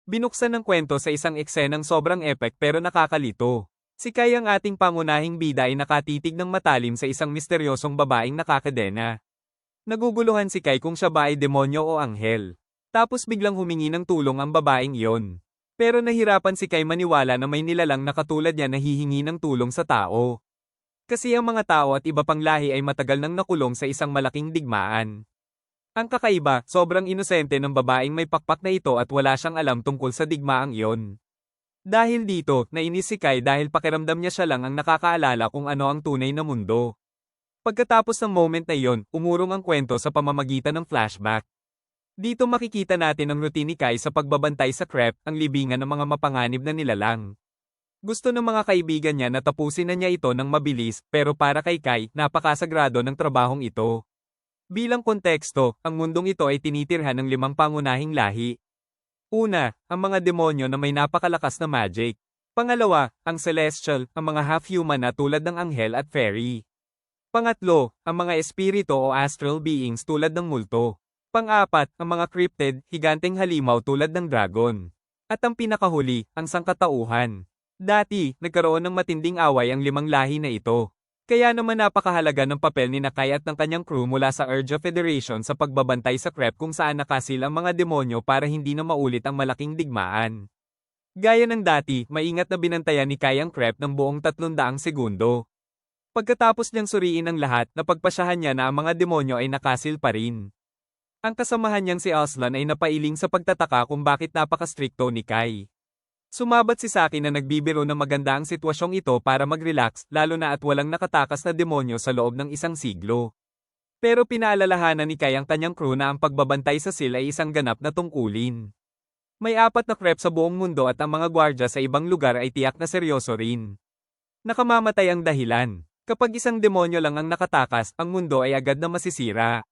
Binuksan ng kwento sa isang eksenang sobrang epic pero nakakalito. Si Kai ang ating pangunahing bida ay nakatitig ng matalim sa isang misteryosong babaeng nakakadena. Naguguluhan si Kai kung siya ba ay demonyo o anghel. Tapos biglang humingi ng tulong ang babaeng iyon. Pero nahirapan si Kai maniwala na may nilalang na katulad niya na hihingi ng tulong sa tao. Kasi ang mga tao at iba pang lahi ay matagal nang nakulong sa isang malaking digmaan. Ang kakaiba, sobrang inosente ng babaeng may pakpak na ito at wala siyang alam tungkol sa digmaang iyon. Dahil dito, nainis si Kai dahil pakiramdam niya siya lang ang nakakaalala kung ano ang tunay na mundo. Pagkatapos ng moment na iyon, umurong ang kwento sa pamamagitan ng flashback. Dito makikita natin ang routine ni Kai sa pagbabantay sa Crep, ang libingan ng mga mapanganib na nilalang. Gusto ng mga kaibigan niya na tapusin na niya ito ng mabilis, pero para kay Kai, napakasagrado ng trabahong ito. Bilang konteksto, ang mundong ito ay tinitirhan ng 5 pangunahing lahi. Una, ang mga demonyo na may napakalakas na magic. Pangalawa, ang celestial, ang mga half-human na tulad ng anghel at fairy. Pangatlo, ang mga espiritu o astral beings tulad ng multo. Pang-apat, ang mga cryptid, higanteng halimaw tulad ng dragon. At ang pinakahuli, ang sangkatauhan. Dati, nagkaroon ng matinding away ang 5 lahi na ito. Kaya naman napakahalaga ng papel ni Kai at ng kanyang crew mula sa Urja Federation sa pagbabantay sa Crep kung saan nakasil ang mga demonyo para hindi na maulit ang malaking digmaan. Gaya ng dati, maingat na binantayan ni Kai ang Crep ng buong 300 segundo. Pagkatapos niyang suriin ang lahat, napagpasyahan niya na ang mga demonyo ay nakasil pa rin. Ang kasamahan niyang si Aslan ay napailing sa pagtataka kung bakit napaka-strikto ni Kai. Sumabat si Saki na nagbibiro na maganda ang sitwasyong ito para mag-relax, lalo na at walang nakatakas na demonyo sa loob ng 1 siglo. Pero pinaalalahanan ni Kai ang kanyang crew na ang pagbabantay sa sil ay isang ganap na tungkulin. May 4 na Crep sa buong mundo at ang mga gwardya sa ibang lugar ay tiyak na seryoso rin. Nakamamatay ang dahilan. Kapag isang demonyo lang ang nakatakas, ang mundo ay agad na masisira.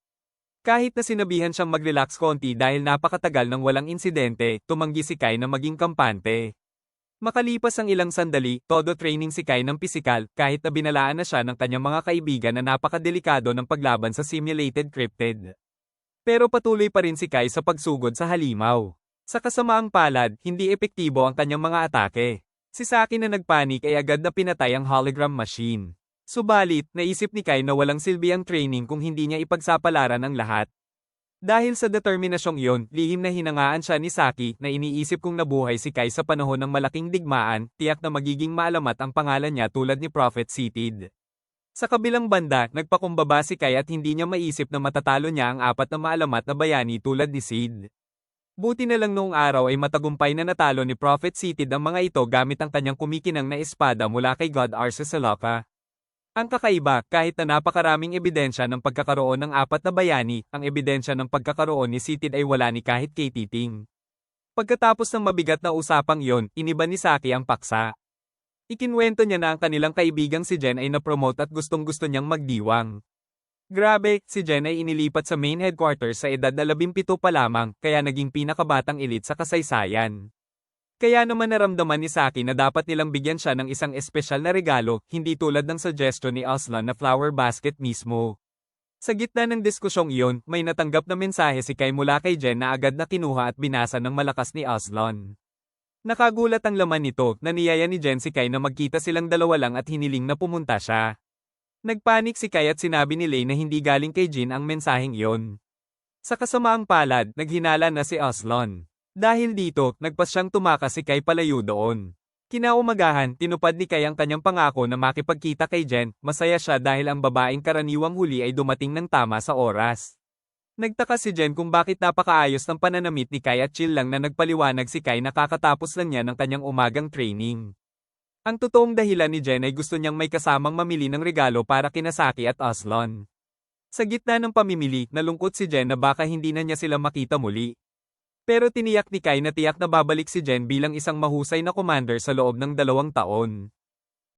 Kahit na sinabihan siyang mag-relax konti dahil napakatagal ng walang insidente, tumanggi si Kai na maging kampante. Makalipas ang ilang sandali, todo training si Kai ng pisikal, kahit na binalaan na siya ng kanyang mga kaibigan na napakadelikado ng paglaban sa simulated cryptid. Pero patuloy pa rin si Kai sa pagsugod sa halimaw. Sa kasamaang palad, hindi epektibo ang kanyang mga atake. Si Saki na nagpanik ay agad na pinatay ang hologram machine. Subalit, naisip ni Kai na walang silbi ang training kung hindi niya ipagsapalaran ang lahat. Dahil sa determinasyong iyon, lihim na hinangaan siya ni Saki na iniisip kung nabuhay si Kai sa panahon ng malaking digmaan, tiyak na magiging maalamat ang pangalan niya tulad ni Prophet Seated. Sa kabilang banda, nagpakumbaba si Kai at hindi niya maisip na matatalo niya ang 4 na maalamat na bayani tulad ni Sid. Buti na lang noong araw ay matagumpay na natalo ni Prophet Seated ang mga ito gamit ang kanyang kumikinang na espada mula kay God Arcesalaka. Ang kakaiba, kahit na napakaraming ebidensya ng pagkakaroon ng 4 na bayani, ang ebidensya ng pagkakaroon ni Seated ay wala ni kahit kay Titing. Pagkatapos ng mabigat na usapang iyon, iniba ni Saki ang paksa. Ikinwento niya na ang kanilang kaibigang si Jen ay na-promote at gustong-gusto niyang magdiwang. Grabe, si Jen ay inilipat sa main headquarters sa edad na 17 pa lamang, kaya naging pinakabatang elite sa kasaysayan. Kaya naman naramdaman ni Saki na dapat nilang bigyan siya ng isang espesyal na regalo, hindi tulad ng suggestion ni Aslan na flower basket mismo. Sa gitna ng diskusyong iyon, may natanggap na mensahe si Kai mula kay Jen na agad na kinuha at binasa ng malakas ni Aslan. Nakagulat ang laman nito, na niyaya ni Jen si Kai na magkita silang dalawa lang at hiniling na pumunta siya. Nagpanik si Kai at sinabi ni Lei na hindi galing kay Jin ang mensaheng iyon. Sa kasamaang palad, naghinala na si Aslan. Dahil dito, nagpas siyang tumakas si Kai palayo doon. Kinaumagahan, tinupad ni Kai ang kanyang pangako na makipagkita kay Jen, masaya siya dahil ang babaeng karaniwang huli ay dumating ng tama sa oras. Nagtaka si Jen kung bakit napakaayos ng pananamit ni Kai at chill lang na nagpaliwanag si Kai na kakatapos lang niya ng kanyang umagang training. Ang totoong dahilan ni Jen ay gusto niyang may kasamang mamili ng regalo para kina Saki at Aslan. Sa gitna ng pamimili, nalungkot si Jen na baka hindi na niya sila makita muli. Pero tiniyak ni Kai na tiyak na babalik si Jen bilang isang mahusay na commander sa loob ng 2 taon.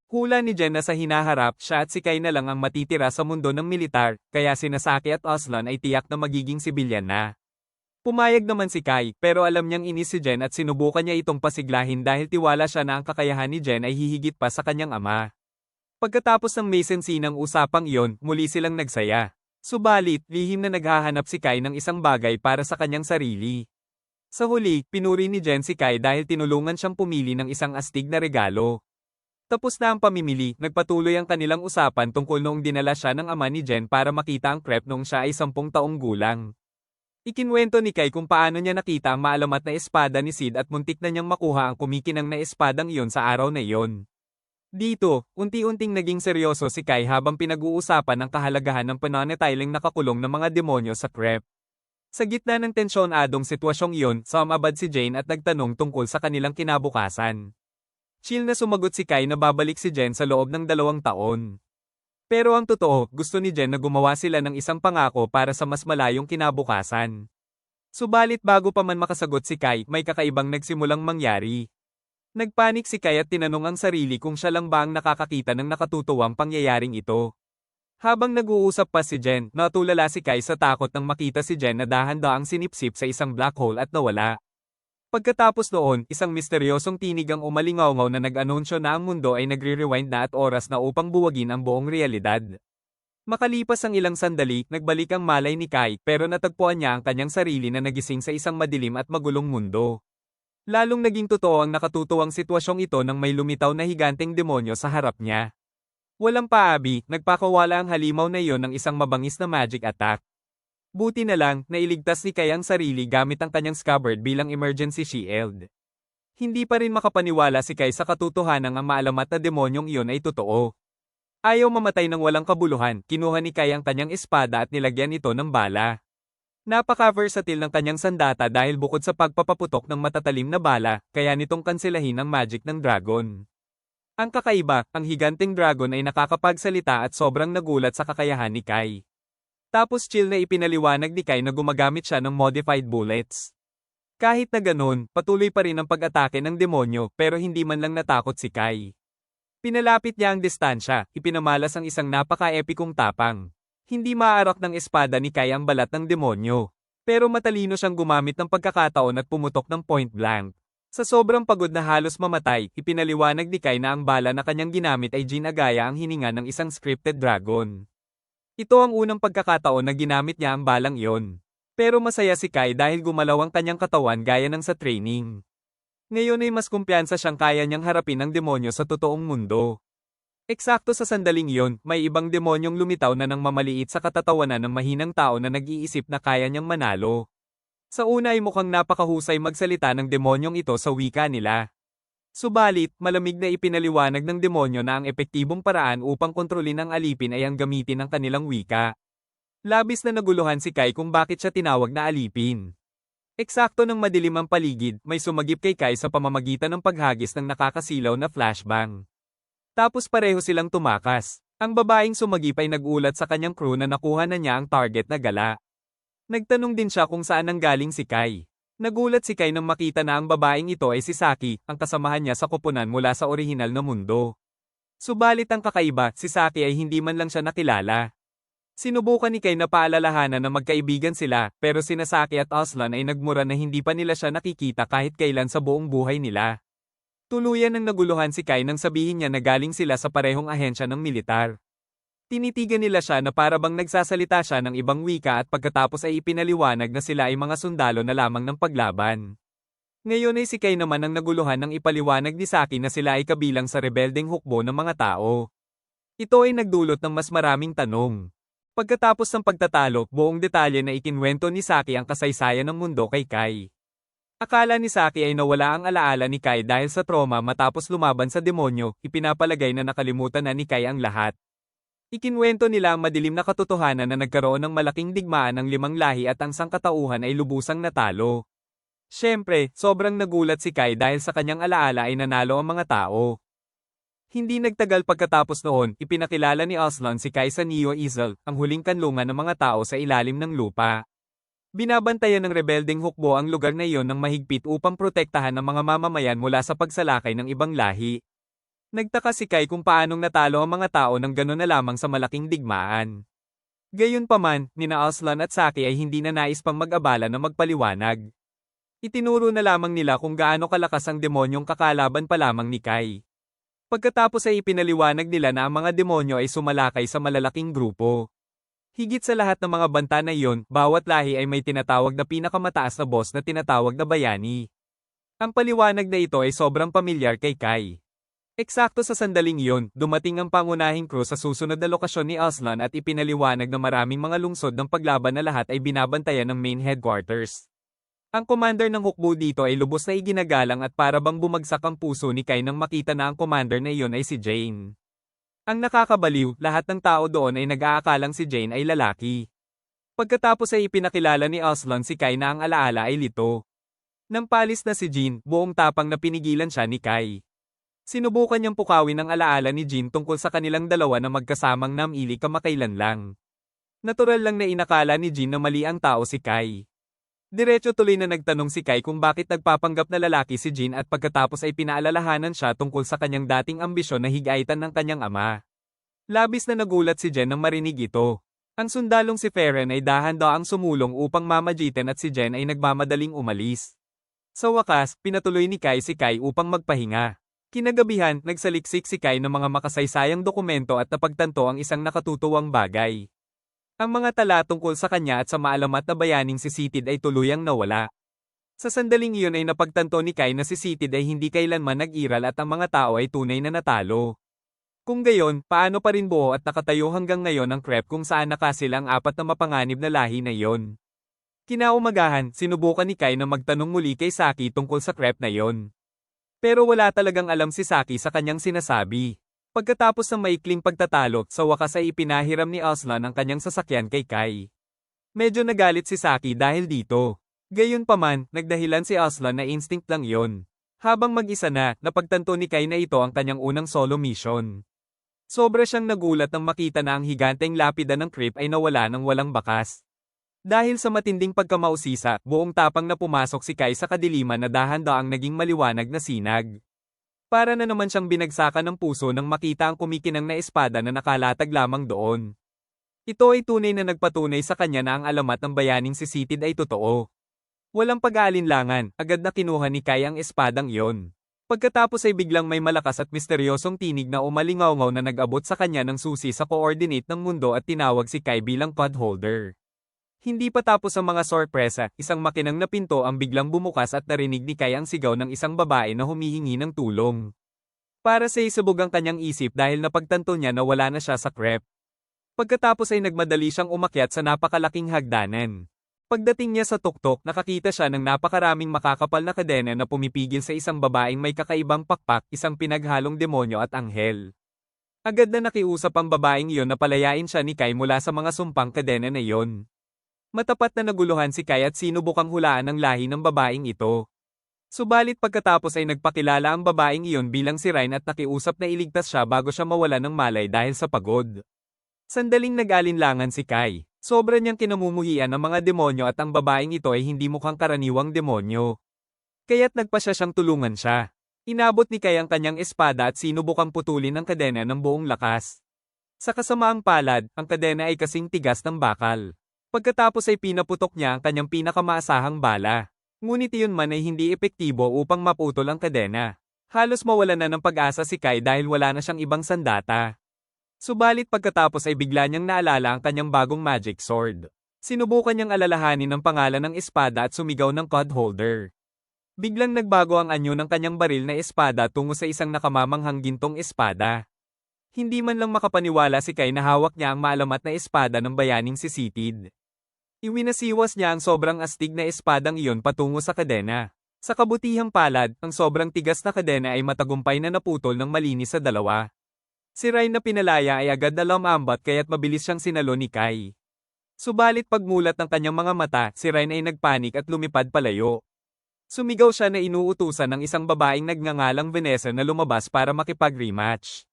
Hula ni Jen na sa hinaharap, siya at si Kai na lang ang matitira sa mundo ng militar, kaya sina Saki at Aslan ay tiyak na magiging sibilyan na. Pumayag naman si Kai, pero alam niyang inis si Jen at sinubukan niya itong pasiglahin dahil tiwala siya na ang kakayahan ni Jen ay hihigit pa sa kanyang ama. Pagkatapos ng may sensinang usapang iyon, muli silang nagsaya. Subalit, lihim na naghahanap si Kai ng isang bagay para sa kanyang sarili. Sa huli, pinuri ni Jen si Kai dahil tinulungan siyang pumili ng isang astig na regalo. Tapos na ang pamimili, nagpatuloy ang kanilang usapan tungkol noong dinala siya ng ama ni Jen para makita ang crepe noong siya ay 10 taong gulang. Ikinwento ni Kai kung paano niya nakita ang maalamat na espada ni Sid at muntik na niyang makuha ang kumikinang na espadang iyon sa araw na iyon. Dito, unti-unting naging seryoso si Kai habang pinag-uusapan ang kahalagahan ng pananatiling nakakulong ng mga demonyo sa crepe. Sa gitna ng tensyonadong sitwasyong iyon, sumabad si Jane at nagtanong tungkol sa kanilang kinabukasan. Chill na sumagot si Kai na babalik si Jen sa loob ng 2 taon. Pero ang totoo, gusto ni Jen na gumawa sila ng isang pangako para sa mas malayong kinabukasan. Subalit bago pa man makasagot si Kai, may kakaibang nagsimulang mangyari. Nagpanik si Kai at tinanong ang sarili kung siya lang ba ang nakakakita ng nakatutuwang pangyayaring ito. Habang nag-uusap pa si Jen, natulala si Kai sa takot nang makita si Jen na dahan-daang sinipsip sa isang black hole at nawala. Pagkatapos noon, isang misteryosong tinig ang umalingaw na nag-anunsyo na ang mundo ay nagre-rewind na at oras na upang buwagin ang buong realidad. Makalipas ang ilang sandali, nagbalik ang malay ni Kai pero natagpuan niya ang kanyang sarili na nagising sa isang madilim at magulong mundo. Lalong naging totoo ang nakatutuwang sitwasyong ito nang may lumitaw na higanteng demonyo sa harap niya. Walang paabi, nagpakawala ang halimaw na iyon ng isang mabangis na magic attack. Buti na lang, nailigtas ni Kai ang sarili gamit ang kanyang scabbard bilang emergency shield. Hindi pa rin makapaniwala si Kai sa katotohanan ang maalamat na demonyong iyon ay totoo. Ayaw mamatay ng walang kabuluhan, kinuha ni Kai ang kanyang espada at nilagyan ito ng bala. Napaka-versatile ng kanyang sandata dahil bukod sa pagpapaputok ng matatalim na bala, kaya nitong kanselahin ang magic ng dragon. Ang kakaiba, ang higanteng dragon ay nakakapagsalita at sobrang nagulat sa kakayahan ni Kai. Tapos chill na ipinaliwanag ni Kai na gumagamit siya ng modified bullets. Kahit na ganun, patuloy pa rin ang pag-atake ng demonyo pero hindi man lang natakot si Kai. Pinalapit niya ang distansya, ipinamalas ang isang napaka-epikong tapang. Hindi maaarak ng espada ni Kai ang balat ng demonyo. Pero matalino siyang gumamit ng pagkakataon at pumutok ng point blank. Sa sobrang pagod na halos mamatay, ipinaliwanag ni Kai na ang bala na kanyang ginamit ay ginagaya ang hininga ng isang scripted dragon. Ito ang unang pagkakataon na ginamit niya ang balang iyon. Pero masaya si Kai dahil gumalaw ang kanyang katawan gaya ng sa training. Ngayon ay mas kumpiyansa siyang kaya niyang harapin ang demonyo sa totoong mundo. Eksakto sa sandaling iyon, may ibang demonyong lumitaw na nang mamaliit sa katatawanan ng mahinang tao na nag-iisip na kaya niyang manalo. Sa una ay mukhang napakahusay magsalita ng demonyong ito sa wika nila. Subalit, malamig na ipinaliwanag ng demonyo na ang epektibong paraan upang kontrolin ang alipin ay ang gamitin ng kanilang wika. Labis na naguluhan si Kai kung bakit siya tinawag na alipin. Eksakto ng madilim ang paligid, may sumagip kay Kai sa pamamagitan ng paghagis ng nakakasilaw na flashbang. Tapos pareho silang tumakas. Ang babaeng sumagip ay nagulat sa kanyang crew na nakuha na niya ang target na gala. Nagtanong din siya kung saan nanggaling si Kai. Nagulat si Kai nang makita na ang babaeng ito ay si Saki, ang kasamahan niya sa koponan mula sa orihinal na mundo. Subalit ang kakaiba, si Saki ay hindi man lang siya nakilala. Sinubukan ni Kai na paalalahanan na magkaibigan sila, pero sina Saki at Aslan ay nagmura na hindi pa nila siya nakikita kahit kailan sa buong buhay nila. Tuluyan ng naguluhan si Kai nang sabihin niya na galing sila sa parehong ahensya ng militar. Tinitigan nila siya na para bang nagsasalita siya ng ibang wika at pagkatapos ay ipinaliwanag na sila ay mga sundalo na lamang ng paglaban. Ngayon ay si Kai naman ang naguluhan ng ipaliwanag ni Saki na sila ay kabilang sa rebeldeng hukbo ng mga tao. Ito ay nagdulot ng mas maraming tanong. Pagkatapos ng pagtatalo, buong detalye na ikinwento ni Saki ang kasaysayan ng mundo kay Kai. Akala ni Saki ay nawala ang alaala ni Kai dahil sa trauma matapos lumaban sa demonyo, ipinapalagay na nakalimutan na ni Kai ang lahat. Ikinwento nila ang madilim na katotohanan na nagkaroon ng malaking digmaan ng 5 lahi at ang sangkatauhan ay lubusang natalo. Siyempre, sobrang nagulat si Kai dahil sa kanyang alaala ay nanalo ang mga tao. Hindi nagtagal pagkatapos noon, ipinakilala ni Aslan si Kai sa Neo Ezel, ang huling kanlungan ng mga tao sa ilalim ng lupa. Binabantayan ng rebeldeng hukbo ang lugar na iyon ng mahigpit upang protektahan ang mga mamamayan mula sa pagsalakay ng ibang lahi. Nagtaka si Kai kung paanong natalo ang mga tao ng gano'n na lamang sa malaking digmaan. Gayunpaman, nina Aslan at Saki ay hindi na nais pang mag-abala na magpaliwanag. Itinuro na lamang nila kung gaano kalakas ang demonyong kakalaban pa lamang ni Kai. Pagkatapos ay ipinaliwanag nila na ang mga demonyo ay sumalakay sa malalaking grupo. Higit sa lahat ng mga banta na iyon, bawat lahi ay may tinatawag na pinakamataas na boss na tinatawag na bayani. Ang paliwanag na ito ay sobrang pamilyar kay Kai. Eksakto sa sandaling iyon, dumating ang pangunahing crew sa susunod na lokasyon ni Aslan at ipinaliwanag na maraming mga lungsod ng paglaban na lahat ay binabantayan ng main headquarters. Ang commander ng hukbo dito ay lubos na iginagalang at para bang bumagsak ang puso ni Kai nang makita na ang commander na iyon ay si Jane. Ang nakakabaliw, lahat ng tao doon ay nag-aakalang si Jane ay lalaki. Pagkatapos ay ipinakilala ni Aslan si Kai na ang alaala ay Lito. Nang palis na si Jean, buong tapang na pinigilan siya ni Kai. Sinubukan niyang pukawin ang alaala ni Jean tungkol sa kanilang dalawa na magkasamang namili kamakailan lang. Natural lang na inakala ni Jean na mali ang tao si Kai. Diretso tuloy na nagtanong si Kai kung bakit nagpapanggap na lalaki si Jean at pagkatapos ay pinaalalahanan siya tungkol sa kanyang dating ambisyon na higaitan ng kanyang ama. Labis na nagulat si Jen nang marinig ito. Ang sundalong si Feren ay dahan-daang sumulong upang mamagitan at si Jen ay nagmamadaling umalis. Sa wakas, pinatuloy ni Kai si Kai upang magpahinga. Kinagabihan, nagsaliksik si Kai ng mga makasaysayang dokumento at napagtanto ang isang nakatutuwang bagay. Ang mga tala tungkol sa kanya at sa maalamat na bayaning si Sitid ay tuluyang nawala. Sa sandaling iyon ay napagtanto ni Kai na si Sitid ay hindi kailanman nag-iral at ang mga tao ay tunay na natalo. Kung gayon, paano pa rin buo at nakatayo hanggang ngayon ang crepe kung saan nakasil ang apat na mapanganib na lahi na iyon? Kinaumagahan, sinubukan ni Kai na magtanong muli kay Saki tungkol sa crepe na iyon. Pero wala talagang alam si Saki sa kanyang sinasabi. Pagkatapos ng maikling pagtatalo, sa wakas ay ipinahiram ni Aslan ang kanyang sasakyan kay Kai. Medyo nagalit si Saki dahil dito. Gayunpaman, nagdahilan si Aslan na instinct lang yon. Habang mag-isa na, napagtanto ni Kai na ito ang kanyang unang solo mission. Sobra siyang nagulat nang makita na ang higanteng lapida ng creep ay nawala ng walang bakas. Dahil sa matinding pagkamausisa, buong tapang na pumasok si Kai sa kadiliman na dahan-daang naging maliwanag na sinag. Para na naman siyang binagsakan ng puso nang makita ang kumikinang na espada na nakalatag lamang doon. Ito ay tunay na nagpatunay sa kanya na ang alamat ng bayaning si Sitid ay totoo. Walang pag-aalinlangan, agad na kinuha ni Kai ang espadang iyon. Pagkatapos ay biglang may malakas at misteryosong tinig na umalingaw-ngaw na nag-abot sa kanya ng susi sa coordinate ng mundo at tinawag si Kai bilang pod holder. Hindi pa tapos ang mga sorpresa, isang makinang na pinto ang biglang bumukas at narinig ni Kai ang sigaw ng isang babae na humihingi ng tulong. Para sa isabog ang kanyang isip dahil napagtanto niya na wala na siya sa crepe. Pagkatapos ay nagmadali siyang umakyat sa napakalaking hagdanan. Pagdating niya sa tuktok, nakakita siya ng napakaraming makakapal na kadena na pumipigil sa isang babaeng may kakaibang pakpak, isang pinaghalong demonyo at anghel. Agad na nakiusap ang babaeng iyon na palayain siya ni Kai mula sa mga sumpang kadena na iyon. Matapat na naguluhan si Kai at sinubukang hulaan ang lahi ng babaeng ito. Subalit pagkatapos ay nagpakilala ang babaeng iyon bilang si Ryan at nakiusap na iligtas siya bago siya mawala ng malay dahil sa pagod. Sandaling nag-alinlangan si Kai. Sobra niyang kinamumuhian ang mga demonyo at ang babaeng ito ay hindi mukhang karaniwang demonyo. Kaya't nagpasya siyang tulungan siya. Inabot ni Kai ang kanyang espada at sinubukang putulin ang kadena ng buong lakas. Sa kasamaang palad, ang kadena ay kasing tigas ng bakal. Pagkatapos ay pinaputok niya ang kanyang pinakamaasahang bala. Ngunit iyon man ay hindi epektibo upang maputol ang kadena. Halos mawalan na ng pag-asa si Kai dahil wala na siyang ibang sandata. Subalit pagkatapos ay bigla niyang naalala ang kanyang bagong magic sword. Sinubukan niyang alalahanin ang pangalan ng espada at sumigaw ng cod holder. Biglang nagbago ang anyo ng kanyang baril na espada tungo sa isang nakamamanghang gintong espada. Hindi man lang makapaniwala si Kai na hawak niya ang maalamat na espada ng bayaning si Sitid. Iwinasiwas niya ang sobrang astig na espadang iyon patungo sa kadena. Sa kabutihang palad, ang sobrang tigas na kadena ay matagumpay na naputol ng malinis sa dalawa. Si Ryan na pinalaya ay agad na lumambat kaya't mabilis siyang sinalo ni Kai. Subalit pagmulat ng kanyang mga mata, si Ryan ay nagpanik at lumipad palayo. Sumigaw siya na inuutusan ng isang babaeng nagngangalang Vanessa na lumabas para makipag-rematch.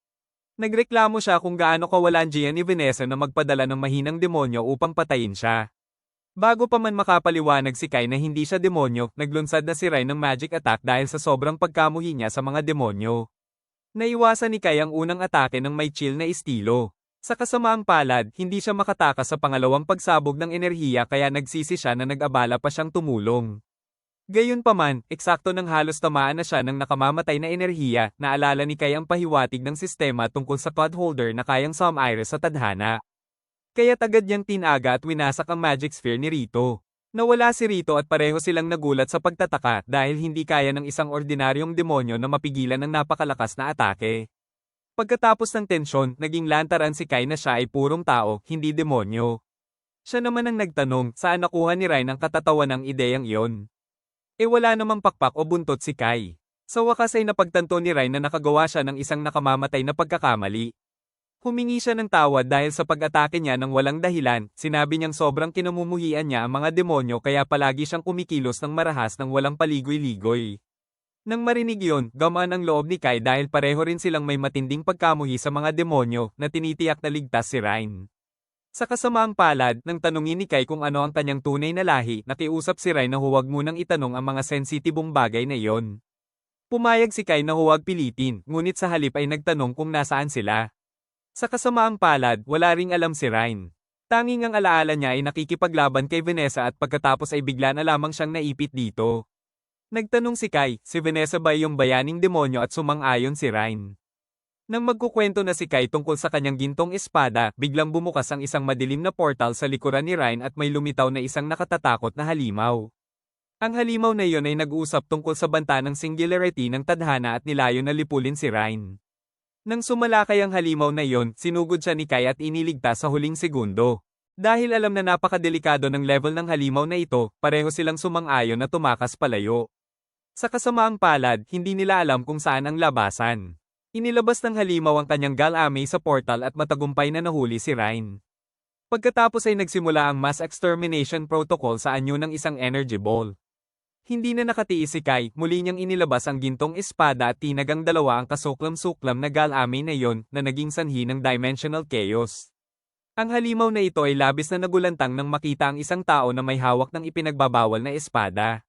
Nagreklamo siya kung gaano kawalan ni Vanessa na magpadala ng mahinang demonyo upang patayin siya. Bago pa man makapaliwanag si Kai na hindi siya demonyo, naglunsad na si Ryan ng magic attack dahil sa sobrang pagkamuhi niya sa mga demonyo. Naiwasan ni Kai ang unang atake ng may chill na estilo. Sa kasamaang palad, hindi siya makatakas sa pangalawang pagsabog ng enerhiya kaya nagsisi siya na nag-abala pa siyang tumulong. Gayunpaman, eksakto nang halos tamaan na siya ng nakamamatay na enerhiya, naalala ni Kai ang pahiwatig ng sistema tungkol sa cod holder na kayang sum iris sa tadhana. Kaya't agad niyang tinaga at winasak ang magic sphere ni Rito. Nawala si Rito at pareho silang nagulat sa pagtataka dahil hindi kaya ng isang ordinaryong demonyo na mapigilan ang napakalakas na atake. Pagkatapos ng tensyon, naging lantaran si Kai na siya ay purong tao, hindi demonyo. Siya naman ang nagtanong, saan nakuha ni Ryan ang katatawan ng ideyang iyon? Wala namang pakpak o buntot si Kai. Sa wakas ay napagtanto ni Ryan na nakagawa siya ng isang nakamamatay na pagkakamali. Humingi siya ng tawad dahil sa pag-atake niya ng walang dahilan, sinabi niyang sobrang kinamumuhian niya ang mga demonyo kaya palagi siyang kumikilos ng marahas ng walang paligoy-ligoy. Nang marinig yun, gamaan ang loob ni Kai dahil pareho rin silang may matinding pagkamuhi sa mga demonyo na tinitiyak na ligtas si Ryan. Sa kasamaang palad, nang tanungin ni Kai kung ano ang kanyang tunay na lahi, nakiusap si Ryan na huwag munang itanong ang mga sensitibong bagay na iyon. Pumayag si Kai na huwag pilitin, ngunit sa halip ay nagtanong kung nasaan sila. Sa kasamaang palad, wala ring alam si Ryan. Tanging ang alaala niya ay nakikipaglaban kay Vanessa at pagkatapos ay bigla na lamang siyang naipit dito. Nagtanong si Kai, si Vanessa ba yung bayaning demonyo at sumang-ayon si Ryan. Nang magkukwento na si Kai tungkol sa kanyang gintong espada, biglang bumukas ang isang madilim na portal sa likuran ni Ryan at may lumitaw na isang nakatatakot na halimaw. Ang halimaw na iyon ay nag-uusap tungkol sa banta ng singularity ng tadhana at nilayo na lipulin si Ryan. Nang sumalakay ang halimaw na iyon, sinugod siya ni Kai at iniligtas sa huling segundo. Dahil alam na napakadelikado ng level ng halimaw na ito, pareho silang sumang-ayon na tumakas palayo. Sa kasamaang palad, hindi nila alam kung saan ang labasan. Inilabas ng halimaw ang kanyang galame sa portal at matagumpay na nahuli si Ryan. Pagkatapos ay nagsimula ang mass extermination protocol sa anyo ng isang energy ball. Hindi na nakatiis si Kai, muli niyang inilabas ang gintong espada at tinagang dalawa ang kasuklam-suklam na galame na iyon na naging sanhi ng dimensional chaos. Ang halimaw na ito ay labis na nagulantang nang makita ang isang tao na may hawak ng ipinagbabawal na espada.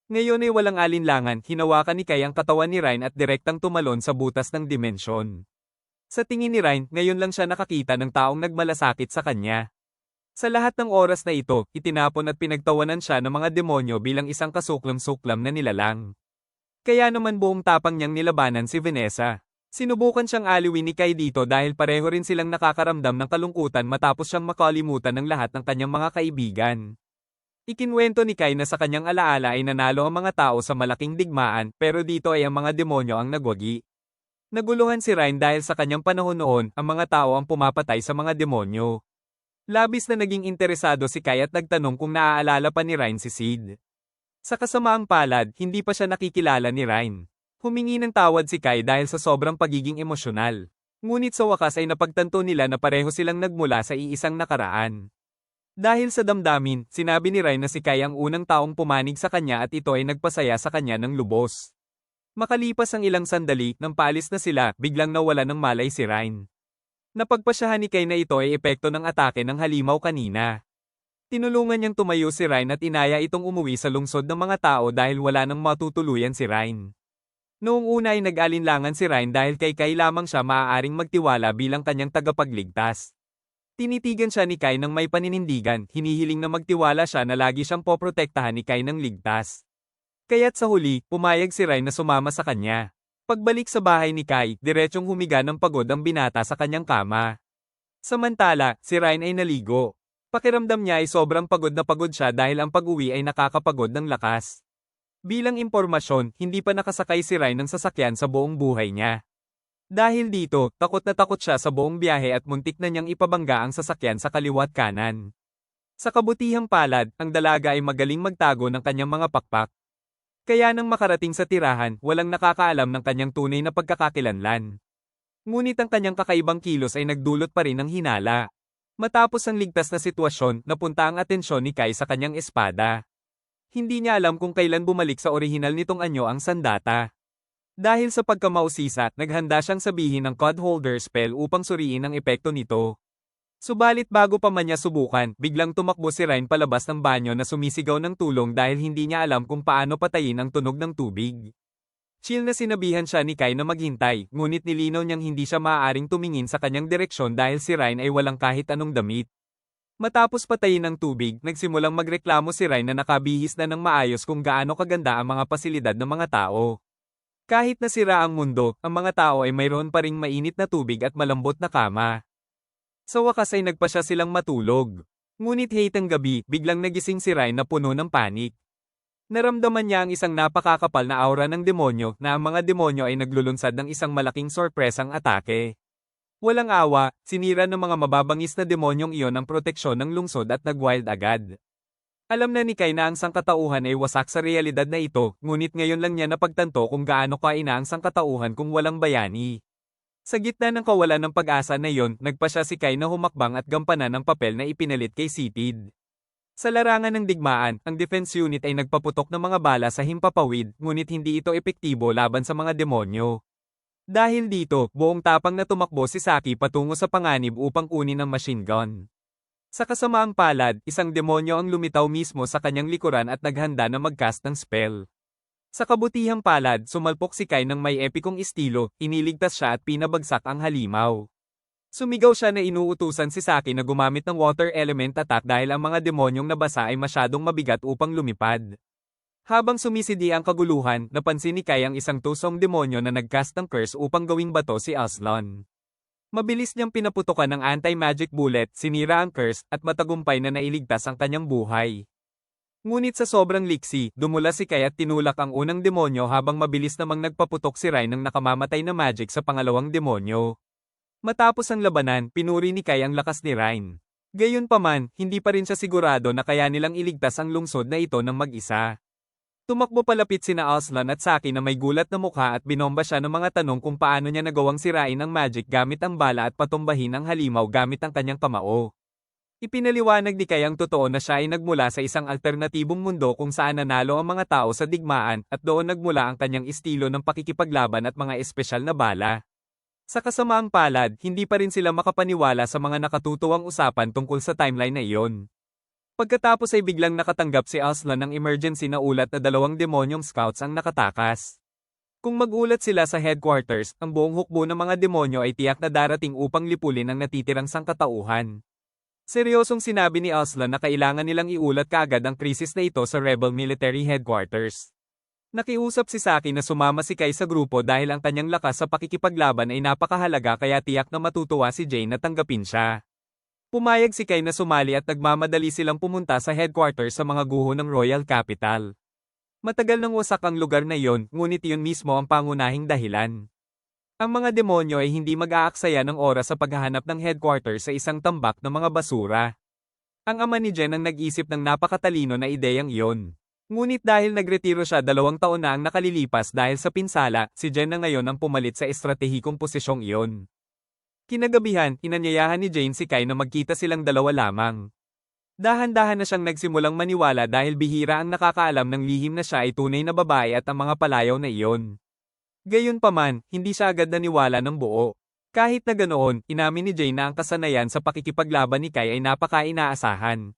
Ngayon ay walang alinlangan, hinawakan ni Kai ang katawan ni Ryan at direktang tumalon sa butas ng dimensyon. Sa tingin ni Ryan, ngayon lang siya nakakita ng taong nagmalasakit sa kanya. Sa lahat ng oras na ito, itinapon at pinagtawanan siya ng mga demonyo bilang isang kasuklam-suklam na nilalang. Kaya naman buong tapang niyang nilabanan si Vanessa. Sinubukan siyang aliwin ni Kai dito dahil pareho rin silang nakakaramdam ng kalungkutan matapos siyang makalimutan ng lahat ng kanyang mga kaibigan. Ikinwento ni Kai na sa kanyang alaala ay nanalo ang mga tao sa malaking digmaan pero dito ay ang mga demonyo ang nagwagi. Naguluhan si Ryan dahil sa kanyang panahon noon, ang mga tao ang pumapatay sa mga demonyo. Labis na naging interesado si Kai at nagtanong kung naaalala pa ni Ryan si Sid. Sa kasamaang palad, hindi pa siya nakikilala ni Ryan. Humingi ng tawad si Kai dahil sa sobrang pagiging emosyonal. Ngunit sa wakas ay napagtanto nila na pareho silang nagmula sa iisang nakaraan. Dahil sa damdamin, sinabi ni Ryan na si Kai ang unang taong pumanig sa kanya at ito ay nagpasaya sa kanya ng lubos. Makalipas ang ilang sandali, nang paalis na sila, biglang nawala ng malay si Ryan. Napagpasyahan ni Kai na ito ay epekto ng atake ng halimaw kanina. Tinulungan niyang tumayo si Ryan at inaya itong umuwi sa lungsod ng mga tao dahil wala nang matutuluyan si Ryan. Noong una ay nag-alinlangan si Ryan dahil kay Kai lamang siya maaaring magtiwala bilang kanyang tagapagligtas. Tinitigan siya ni Kai ng may paninindigan, hinihiling na magtiwala siya na lagi siyang poprotektahan ni Kai ng ligtas. Kaya't sa huli, pumayag si Ryan na sumama sa kanya. Pagbalik sa bahay ni Kai, diretsyong humiga ng pagod ang binata sa kanyang kama. Samantala, si Ryan ay naligo. Pakiramdam niya ay sobrang pagod na pagod siya dahil ang pag-uwi ay nakakapagod ng lakas. Bilang impormasyon, hindi pa nakasakay si Ryan ng sasakyan sa buong buhay niya. Dahil dito, takot na takot siya sa buong biyahe at muntik na niyang ipabangga ang sasakyan sa kaliwa't kanan. Sa kabutihang palad, ang dalaga ay magaling magtago ng kanyang mga pakpak. Kaya nang makarating sa tirahan, walang nakakaalam ng kanyang tunay na pagkakakilanlan. Ngunit ang kanyang kakaibang kilos ay nagdulot pa rin ng hinala. Matapos ang ligtas na sitwasyon, napunta ang atensyon ni Kai sa kanyang espada. Hindi niya alam kung kailan bumalik sa orihinal nitong anyo ang sandata. Dahil sa pagkamausisa, naghanda siyang sabihin ng code holder spell upang suriin ang epekto nito. Subalit bago pa man niya subukan, biglang tumakbo si Ryan palabas ng banyo na sumisigaw ng tulong dahil hindi niya alam kung paano patayin ang tunog ng tubig. Chill na sinabihan siya ni Kai na maghintay, ngunit nilinaw niyang hindi siya maaaring tumingin sa kanyang direksyon dahil si Ryan ay walang kahit anong damit. Matapos patayin ng tubig, nagsimulang magreklamo si Ryan na nakabihis na ng maayos kung gaano kaganda ang mga pasilidad ng mga tao. Kahit nasira ang mundo, ang mga tao ay mayroon pa ring mainit na tubig at malambot na kama. Sa wakas ay nagpasya silang matulog. Ngunit hitang gabi, biglang nagising si Ryan na puno ng panik. Naramdaman niya ang isang napakakapal na aura ng demonyo na ang mga demonyo ay naglulunsad ng isang malaking sorpresang atake. Walang awa, sinira ng mga mababangis na demonyong iyon ang proteksyon ng lungsod at nagwild agad. Alam na ni Kai na ang sangkatauhan ay wasak sa realidad na ito, ngunit ngayon lang niya napagtanto kung gaano kaina ang sangkatauhan kung walang bayani. Sa gitna ng kawalan ng pag-asa na iyon, nagpasya si Kai na humakbang at gampanan ang papel na ipinalit kay Sipid. Sa larangan ng digmaan, ang defense unit ay nagpaputok ng mga bala sa himpapawid, ngunit hindi ito epektibo laban sa mga demonyo. Dahil dito, buong tapang na tumakbo si Saki patungo sa panganib upang kunin ang machine gun. Sa kasamaang palad, isang demonyo ang lumitaw mismo sa kanyang likuran at naghanda na mag-cast ng spell. Sa kabutihang palad, sumalpok si Kai ng may epikong estilo, iniligtas siya at pinabagsak ang halimaw. Sumigaw siya na inuutusan si Saki na gumamit ng water element attack dahil ang mga demonyong nabasa ay masyadong mabigat upang lumipad. Habang sumisidi ang kaguluhan, napansin ni Kai ang isang tusong demonyo na nag-cast ng curse upang gawing bato si Aslan. Mabilis niyang pinaputokan ng anti-magic bullet, sinira ang curse, at matagumpay na nailigtas ang kanyang buhay. Ngunit sa sobrang liksi, dumula si Kai at tinulak ang unang demonyo habang mabilis namang nagpaputok si Ryan ng nakamamatay na magic sa pangalawang demonyo. Matapos ang labanan, pinuri ni Kai ang lakas ni Ryan. Gayunpaman, hindi pa rin siya sigurado na kaya nilang iligtas ang lungsod na ito ng mag-isa. Tumakbo palapit sina Aslan at Saki na may gulat na mukha at binomba siya ng mga tanong kung paano niya nagawang sirain ang magic gamit ang bala at patumbahin ang halimaw gamit ang kanyang kamao. Ipinaliwanag ni Kai ang totoo na siya ay nagmula sa isang alternatibong mundo kung saan nanalo ang mga tao sa digmaan at doon nagmula ang kanyang estilo ng pakikipaglaban at mga espesyal na bala. Sa kasamaang palad, hindi pa rin sila makapaniwala sa mga nakatutuwang usapan tungkol sa timeline na iyon. Pagkatapos ay biglang nakatanggap si Aslan ng emergency na ulat na 2 demonyong scouts ang nakatakas. Kung mag-ulat sila sa headquarters, ang buong hukbo ng mga demonyo ay tiyak na darating upang lipulin ang natitirang sangkatauhan. Seryosong sinabi ni Aslan na kailangan nilang iulat kaagad ang krisis na ito sa rebel military headquarters. Nakiusap si Saki na sumama si Kai sa grupo dahil ang kanyang lakas sa pakikipaglaban ay napakahalaga kaya tiyak na matutuwa si Jane na tanggapin siya. Pumayag si Kai na sumali at nagmamadali silang pumunta sa headquarters sa mga guho ng Royal Capital. Matagal nang wasak ang lugar na iyon, ngunit iyon mismo ang pangunahing dahilan. Ang mga demonyo ay hindi mag-aaksaya ng oras sa paghahanap ng headquarters sa isang tambak ng mga basura. Ang ama ni Jen ang nag-isip ng napakatalino na ideyang iyon. Ngunit dahil nagretiro siya 2 taon na ang nakalilipas dahil sa pinsala, si Jen na ngayon ang pumalit sa estratehikong posisyong iyon. Kinagabihan, inanyayahan ni Jane si Kai na magkita silang 2 lamang. Dahan-dahan na siyang nagsimulang maniwala dahil bihira ang nakakaalam ng lihim na siya ay tunay na babae at ang mga palayaw na iyon. Gayunpaman, hindi siya agad naniwala ng buo. Kahit na ganoon, inamin ni Jane na ang kasanayan sa pakikipaglaban ni Kai ay napaka-inaasahan.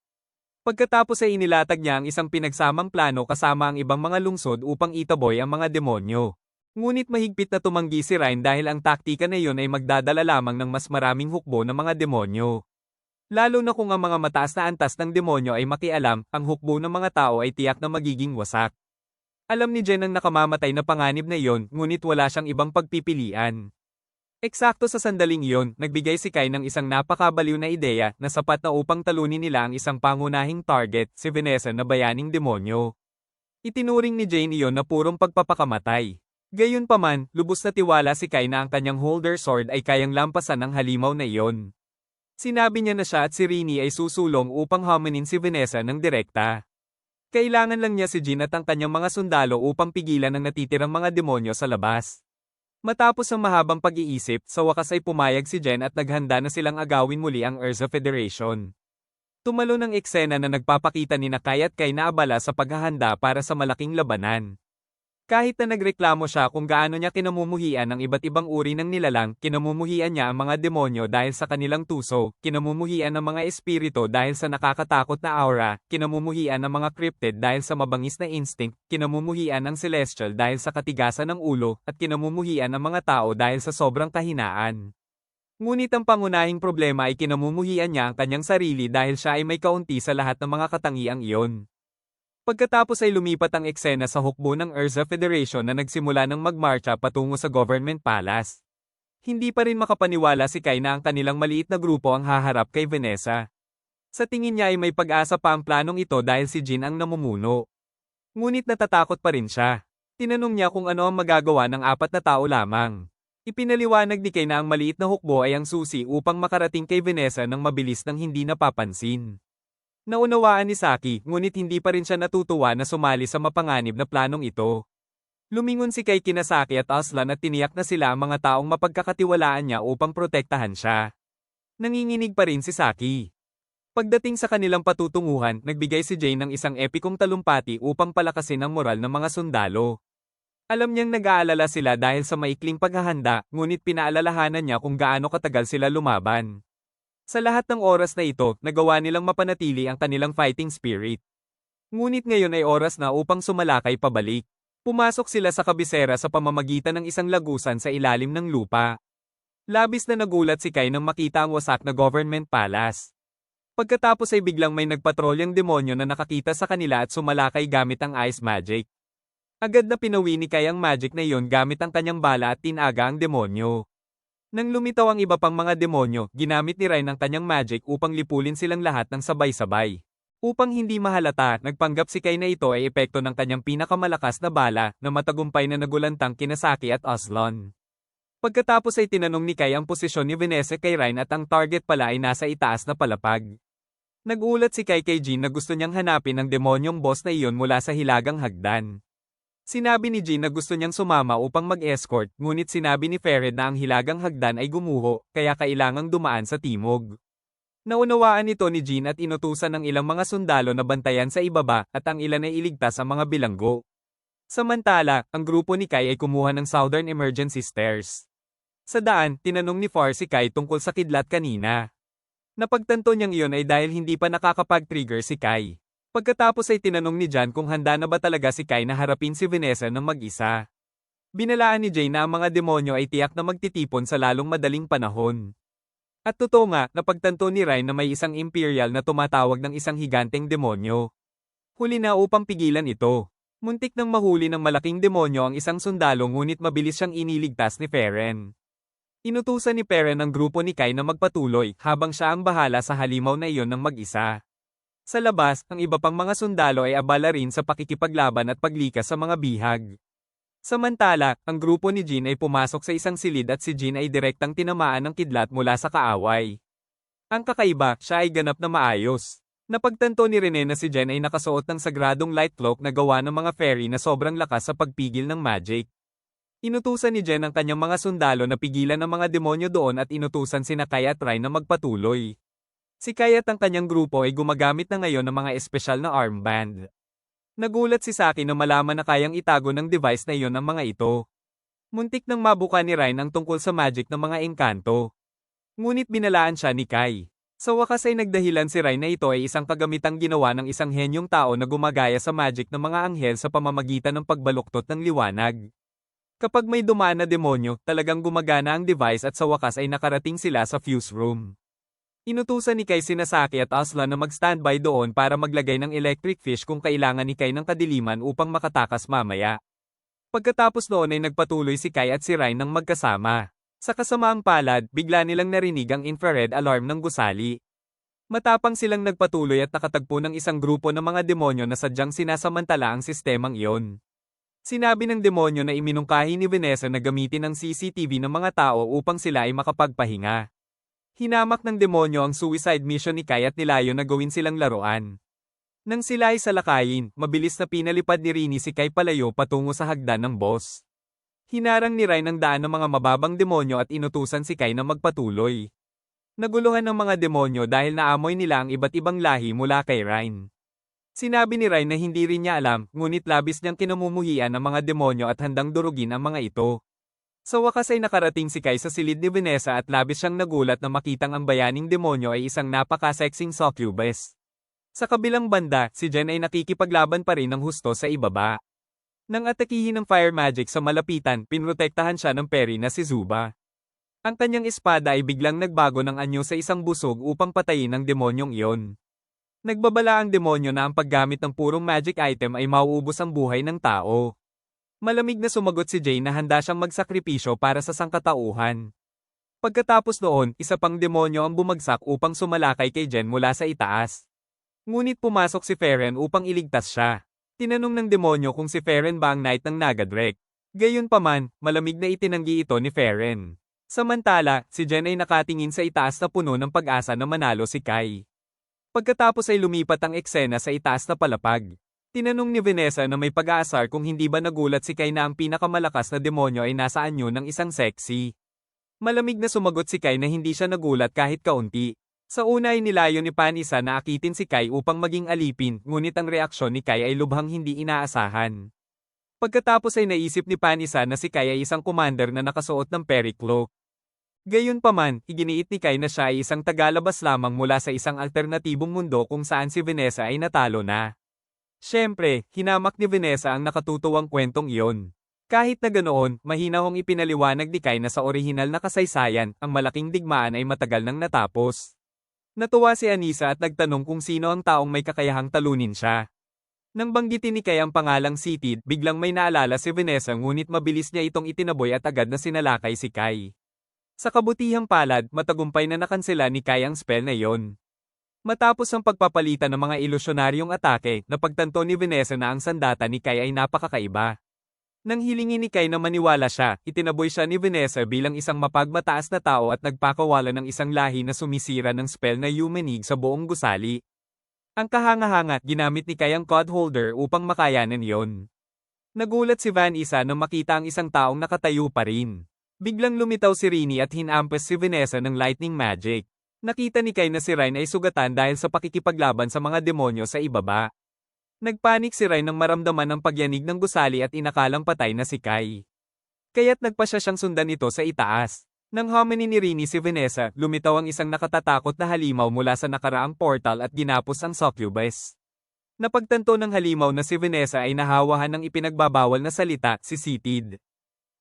Pagkatapos ay inilatag niya ang isang pinagsamang plano kasama ang ibang mga lungsod upang itaboy ang mga demonyo. Ngunit mahigpit na tumanggi si Ryan dahil ang taktika na iyon ay magdadala lamang ng mas maraming hukbo ng mga demonyo. Lalo na kung ang mga mataas na antas ng demonyo ay makialam, ang hukbo ng mga tao ay tiyak na magiging wasak. Alam ni Jen ang nakamamatay na panganib na iyon, ngunit wala siyang ibang pagpipilian. Eksakto sa sandaling iyon, nagbigay si Kai ng isang napakabaliw na ideya na sapat na upang talunin nila ang isang pangunahing target, si Vanessa na bayaning demonyo. Itinuring ni Jane iyon na purong pagpapakamatay. Gayunpaman, lubos na tiwala si Kai na ang kanyang holder sword ay kayang lampasan ng halimaw na iyon. Sinabi niya na siya at si Rini ay susulong upang haminin si Vanessa ng direkta. Kailangan lang niya si Jean at ang kanyang mga sundalo upang pigilan ang natitirang mga demonyo sa labas. Matapos ang mahabang pag-iisip, sa wakas ay pumayag si Jen at naghanda na silang agawin muli ang Urza Federation. Tumalo ng eksena na nagpapakita ni Kai at Kai na abala sa paghahanda para sa malaking labanan. Kahit na nagreklamo siya kung gaano niya kinamumuhian ang iba't ibang uri ng nilalang, kinamumuhian niya ang mga demonyo dahil sa kanilang tuso, kinamumuhian ang mga espiritu dahil sa nakakatakot na aura, kinamumuhian ang mga cryptid dahil sa mabangis na instinct, kinamumuhian ang celestial dahil sa katigasan ng ulo, at kinamumuhian ang mga tao dahil sa sobrang kahinaan. Ngunit ang pangunahing problema ay kinamumuhian niya ang kanyang sarili dahil siya ay may kaunti sa lahat ng mga katangiang iyon. Pagkatapos ay lumipat ang eksena sa hukbo ng Urza Federation na nagsimula ng magmarcha patungo sa Government Palace. Hindi pa rin makapaniwala si Kai na ang kanilang maliit na grupo ang haharap kay Vanessa. Sa tingin niya ay may pag-asa pa ang planong ito dahil si Jin ang namumuno. Ngunit natatakot pa rin siya. Tinanong niya kung ano ang magagawa ng 4 na tao lamang. Ipinaliwanag ni Kai na ang maliit na hukbo ay ang susi upang makarating kay Vanessa ng mabilis nang hindi napapansin. Naunawaan ni Saki, ngunit hindi pa rin siya natutuwa na sumali sa mapanganib na planong ito. Lumingon si Kai kina Saki at Aslan at tiniyak na sila ang mga taong mapagkakatiwalaan niya upang protektahan siya. Nanginginig pa rin si Saki. Pagdating sa kanilang patutunguhan, nagbigay si Jane ng isang epikong talumpati upang palakasin ang moral ng mga sundalo. Alam niyang nag-aalala sila dahil sa maikling paghahanda, ngunit pinaalalahanan niya kung gaano katagal sila lumaban. Sa lahat ng oras na ito, nagawa nilang mapanatili ang kanilang fighting spirit. Ngunit ngayon ay oras na upang sumalakay pabalik. Pumasok sila sa kabisera sa pamamagitan ng isang lagusan sa ilalim ng lupa. Labis na nagulat si Kai nang makita ang wasak na government palace. Pagkatapos ay biglang may nagpatrolyang demonyo na nakakita sa kanila at sumalakay gamit ang ice magic. Agad na pinawi ni Kai ang magic na iyon gamit ang kanyang bala at tinaga ang demonyo. Nang lumitaw ang iba pang mga demonyo, ginamit ni Ryan ang kanyang magic upang lipulin silang lahat ng sabay-sabay. Upang hindi mahalata, nagpanggap si Kai na ito ay epekto ng kanyang pinakamalakas na bala na matagumpay na nagulantang kina Saki at Aslan. Pagkatapos ay tinanong ni Kai ang posisyon ni Vanessa kay Ryan at ang target pala ay nasa itaas na palapag. Nagulat si Kai kay Jin na gusto niyang hanapin ang demonyong boss na iyon mula sa hilagang hagdan. Sinabi ni Jin na gusto niyang sumama upang mag-escort, ngunit sinabi ni Fered na ang hilagang hagdan ay gumuho, kaya kailangang dumaan sa timog. Naunawaan nito ni Jin at inutusan ng ilang mga sundalo na bantayan sa ibaba at ang ilan ay iligtas sa mga bilanggo. Samantala, ang grupo ni Kai ay kumuha ng Southern Emergency Stairs. Sa daan, tinanong ni Far si Kai tungkol sa kidlat kanina. Napagtanto niyang iyon ay dahil hindi pa nakakapag-trigger si Kai. Pagkatapos ay tinanong ni Jan kung handa na ba talaga si Kai na harapin si Vanessa ng mag-isa. Binalaan ni Jay na ang mga demonyo ay tiyak na magtitipon sa lalong madaling panahon. At totoo nga, napagtanto ni Ryan na may isang Imperial na tumatawag ng isang higanteng demonyo. Huli na upang pigilan ito. Muntik nang mahuli ng malaking demonyo ang isang sundalo ngunit mabilis siyang iniligtas ni Feren. Inutusan ni Feren ang grupo ni Kai na magpatuloy habang siya ang bahala sa halimaw na iyon ng mag-isa. Sa labas, ang iba pang mga sundalo ay abala rin sa pakikipaglaban at paglikas sa mga bihag. Samantala, ang grupo ni Jin ay pumasok sa isang silid at si Jin ay direktang tinamaan ng kidlat mula sa kaaway. Ang kakaiba, siya ay ganap na maayos. Napagtanto ni Rene na si Jen ay nakasuot ng sagradong light cloak na gawa ng mga fairy na sobrang lakas sa pagpigil ng magic. Inutusan ni Jen ang kanyang mga sundalo na pigilan ang mga demonyo doon at inutusan sina Kai at Ryan na magpatuloy. Si Kai at ang kanyang grupo ay gumagamit na ngayon ng mga espesyal na armband. Nagulat si Saki na malaman na kayang itago ng device na iyon ang mga ito. Muntik nang mabuka ni Ryan ang tungkol sa magic ng mga engkanto. Ngunit binalaan siya ni Kai. Sa wakas ay nagdahilan si Ryan na ito ay isang kagamitang ginawa ng isang henyong tao na gumagaya sa magic ng mga anghel sa pamamagitan ng pagbaluktot ng liwanag. Kapag may dumaan na demonyo, talagang gumagana ang device at sa wakas ay nakarating sila sa fuse room. Inutusan ni Kai sina Saki at Aslan na mag-standby doon para maglagay ng electric fish kung kailangan ni Kai ng kadiliman upang makatakas mamaya. Pagkatapos noon ay nagpatuloy si Kai at si Ryan ng magkasama. Sa kasamaang palad, bigla nilang narinig ang infrared alarm ng gusali. Matapang silang nagpatuloy at nakatagpo ng isang grupo ng mga demonyo na sadyang sinasamantala ang sistemang iyon. Sinabi ng demonyo na iminungkahi ni Vanessa na gamitin ang CCTV ng mga tao upang sila ay makapagpahinga. Hinamak ng demonyo ang suicide mission ni Kai at nilayo na gawin silang laruan. Nang sila ay salakayin, mabilis na pinalipad ni Rini si Kai palayo patungo sa hagdan ng boss. Hinarang ni Ryan ang daan ng mga mababang demonyo at inutusan si Kai na magpatuloy. Naguluhan ng mga demonyo dahil naamoy nila ang iba't ibang lahi mula kay Ryan. Sinabi ni Ryan na hindi rin niya alam, ngunit labis niyang kinamumuhian ang mga demonyo at handang durugin ang mga ito. Sa wakas ay nakarating si Kai sa silid ni Vanessa at labis siyang nagulat na makitang ang bayaning demonyo ay isang napaka-sexing succubus. Sa kabilang banda, si Jen ay nakikipaglaban pa rin ng husto sa ibaba. Nang atakihin ng fire magic sa malapitan, pinrotektahan siya ng peri na si Zuba. Ang kanyang espada ay biglang nagbago ng anyo sa isang busog upang patayin ang demonyong iyon. Nagbabala ang demonyo na ang paggamit ng purong magic item ay mauubos ang buhay ng tao. Malamig na sumagot si Jane na handa siyang magsakripisyo para sa sangkatauhan. Pagkatapos noon, isa pang demonyo ang bumagsak upang sumalakay kay Jen mula sa itaas. Ngunit pumasok si Feren upang iligtas siya. Tinanong ng demonyo kung si Feren ba ang knight ng Nagadrek. Gayunpaman, malamig na itinanggi ito ni Feren. Samantala, si Jen ay nakatingin sa itaas na puno ng pag-asa na manalo si Kai. Pagkatapos ay lumipat ang eksena sa itaas na palapag. Tinanong ni Vanessa na may pag-aasar kung hindi ba nagulat si Kai na ang pinakamalakas na demonyo ay nasa anyo ng isang sexy. Malamig na sumagot si Kai na hindi siya nagulat kahit kaunti. Sa una ay nilayo ni Panisa na akitin si Kai upang maging alipin, ngunit ang reaksyon ni Kai ay lubhang hindi inaasahan. Pagkatapos ay naisip ni Panisa na si Kai ay isang commander na nakasuot ng pericloak. Gayunpaman, iginiit ni Kai na siya ay isang tagalabas lamang mula sa isang alternatibong mundo kung saan si Vanessa ay natalo na. Siyempre, hinamak ni Vanessa ang nakatutuwang kwentong iyon. Kahit na ganoon, mahina hong ipinaliwanag ni Kai na sa orihinal na kasaysayan, ang malaking digmaan ay matagal nang natapos. Natuwa si Anisa at nagtanong kung sino ang taong may kakayahang talunin siya. Nang banggitin ni Kai ang pangalang Sitid, biglang may naalala si Vanessa ngunit mabilis niya itong itinaboy at agad na sinalakay si Kai. Sa kabutihang palad, matagumpay na nakansela ni Kai ang spell na iyon. Matapos ang pagpapalitan ng mga ilusyonaryong atake, napagtanto ni Vanessa na ang sandata ni Kai ay napakakaiba. Nang hilingin ni Kai na maniwala siya, itinaboy siya ni Vanessa bilang isang mapagmataas na tao at nagpakawala ng isang lahi na sumisira ng spell na Humanig sa buong gusali. Ang kahanga-hanga, ginamit ni Kai ang code holder upang makayanan yon. Nagulat si Vanessa nang makita ang isang taong nakatayo pa rin. Biglang lumitaw si Rini at hinampas si Vanessa ng lightning magic. Nakita ni Kai na si Ryan ay sugatan dahil sa pakikipaglaban sa mga demonyo sa ibaba. Nagpanik si Ryan nang maramdaman ang pagyanig ng gusali at inakalang patay na si Kai. Kaya't nagpasya siyang sundan ito sa itaas. Nang haminin ni Rini si Vanessa, lumitaw ang isang nakatatakot na halimaw mula sa nakaraang portal at ginapos ang succubus. Napagtanto ng halimaw na si Vanessa ay nahawahan ng ipinagbabawal na salita, si Sitid.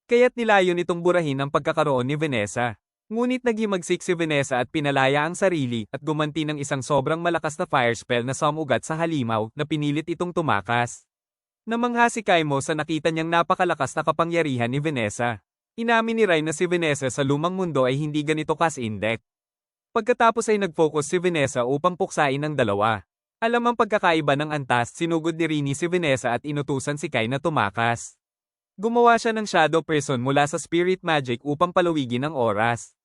Kaya't nilayo nitong burahin ang pagkakaroon ni Vanessa. Ngunit naghimagsik si Vanessa at pinalaya ang sarili at gumanti ng isang sobrang malakas na fire spell na sumugat sa halimaw na pinilit itong tumakas. Namangha si Kaimo sa nakita niyang napakalakas na kapangyarihan ni Vanessa. Inamin ni Ryan na si Vanessa sa lumang mundo ay hindi ganito kas-in-depth. Pagkatapos ay nag-focus si Vanessa upang puksain ang dalawa. Alam ang pagkakaiba ng antas, sinugod ni Rini si Vanessa at inutusan si Kai na tumakas. Gumawa siya ng shadow person mula sa spirit magic upang palawigin ang oras.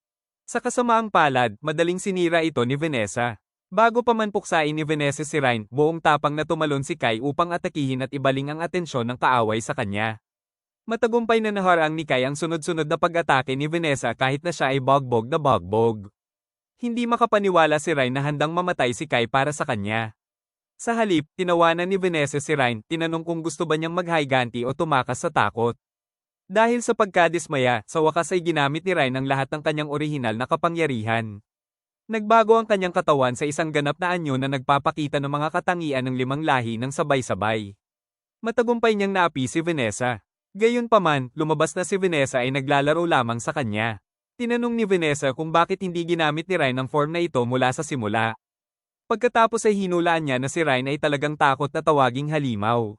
Sa kasamaang palad, madaling sinira ito ni Vanessa. Bago pa man puksain ni Vanessa si Ryan, buong tapang na tumalon si Kai upang atakihin at ibaling ang atensyon ng kaaway sa kanya. Matagumpay na naharang ni Kai ang sunod-sunod na pag-atake ni Vanessa kahit na siya ay bogbog na bogbog. Hindi makapaniwala si Ryan na handang mamatay si Kai para sa kanya. Sa halip, tinawanan ni Vanessa si Ryan, tinanong kung gusto ba niyang maghiganti o tumakas sa takot. Dahil sa pagkadismaya, sa wakas ay ginamit ni Ryan ang lahat ng kanyang orihinal na kapangyarihan. Nagbago ang kanyang katawan sa isang ganap na anyo na nagpapakita ng mga katangian ng 5 lahi ng sabay-sabay. Matagumpay niyang naapi si Vanessa. Gayunpaman, lumabas na si Vanessa ay naglalaro lamang sa kanya. Tinanong ni Vanessa kung bakit hindi ginamit ni Ryan ang form na ito mula sa simula. Pagkatapos ay hinulaan niya na si Ryan ay talagang takot na tawaging halimaw.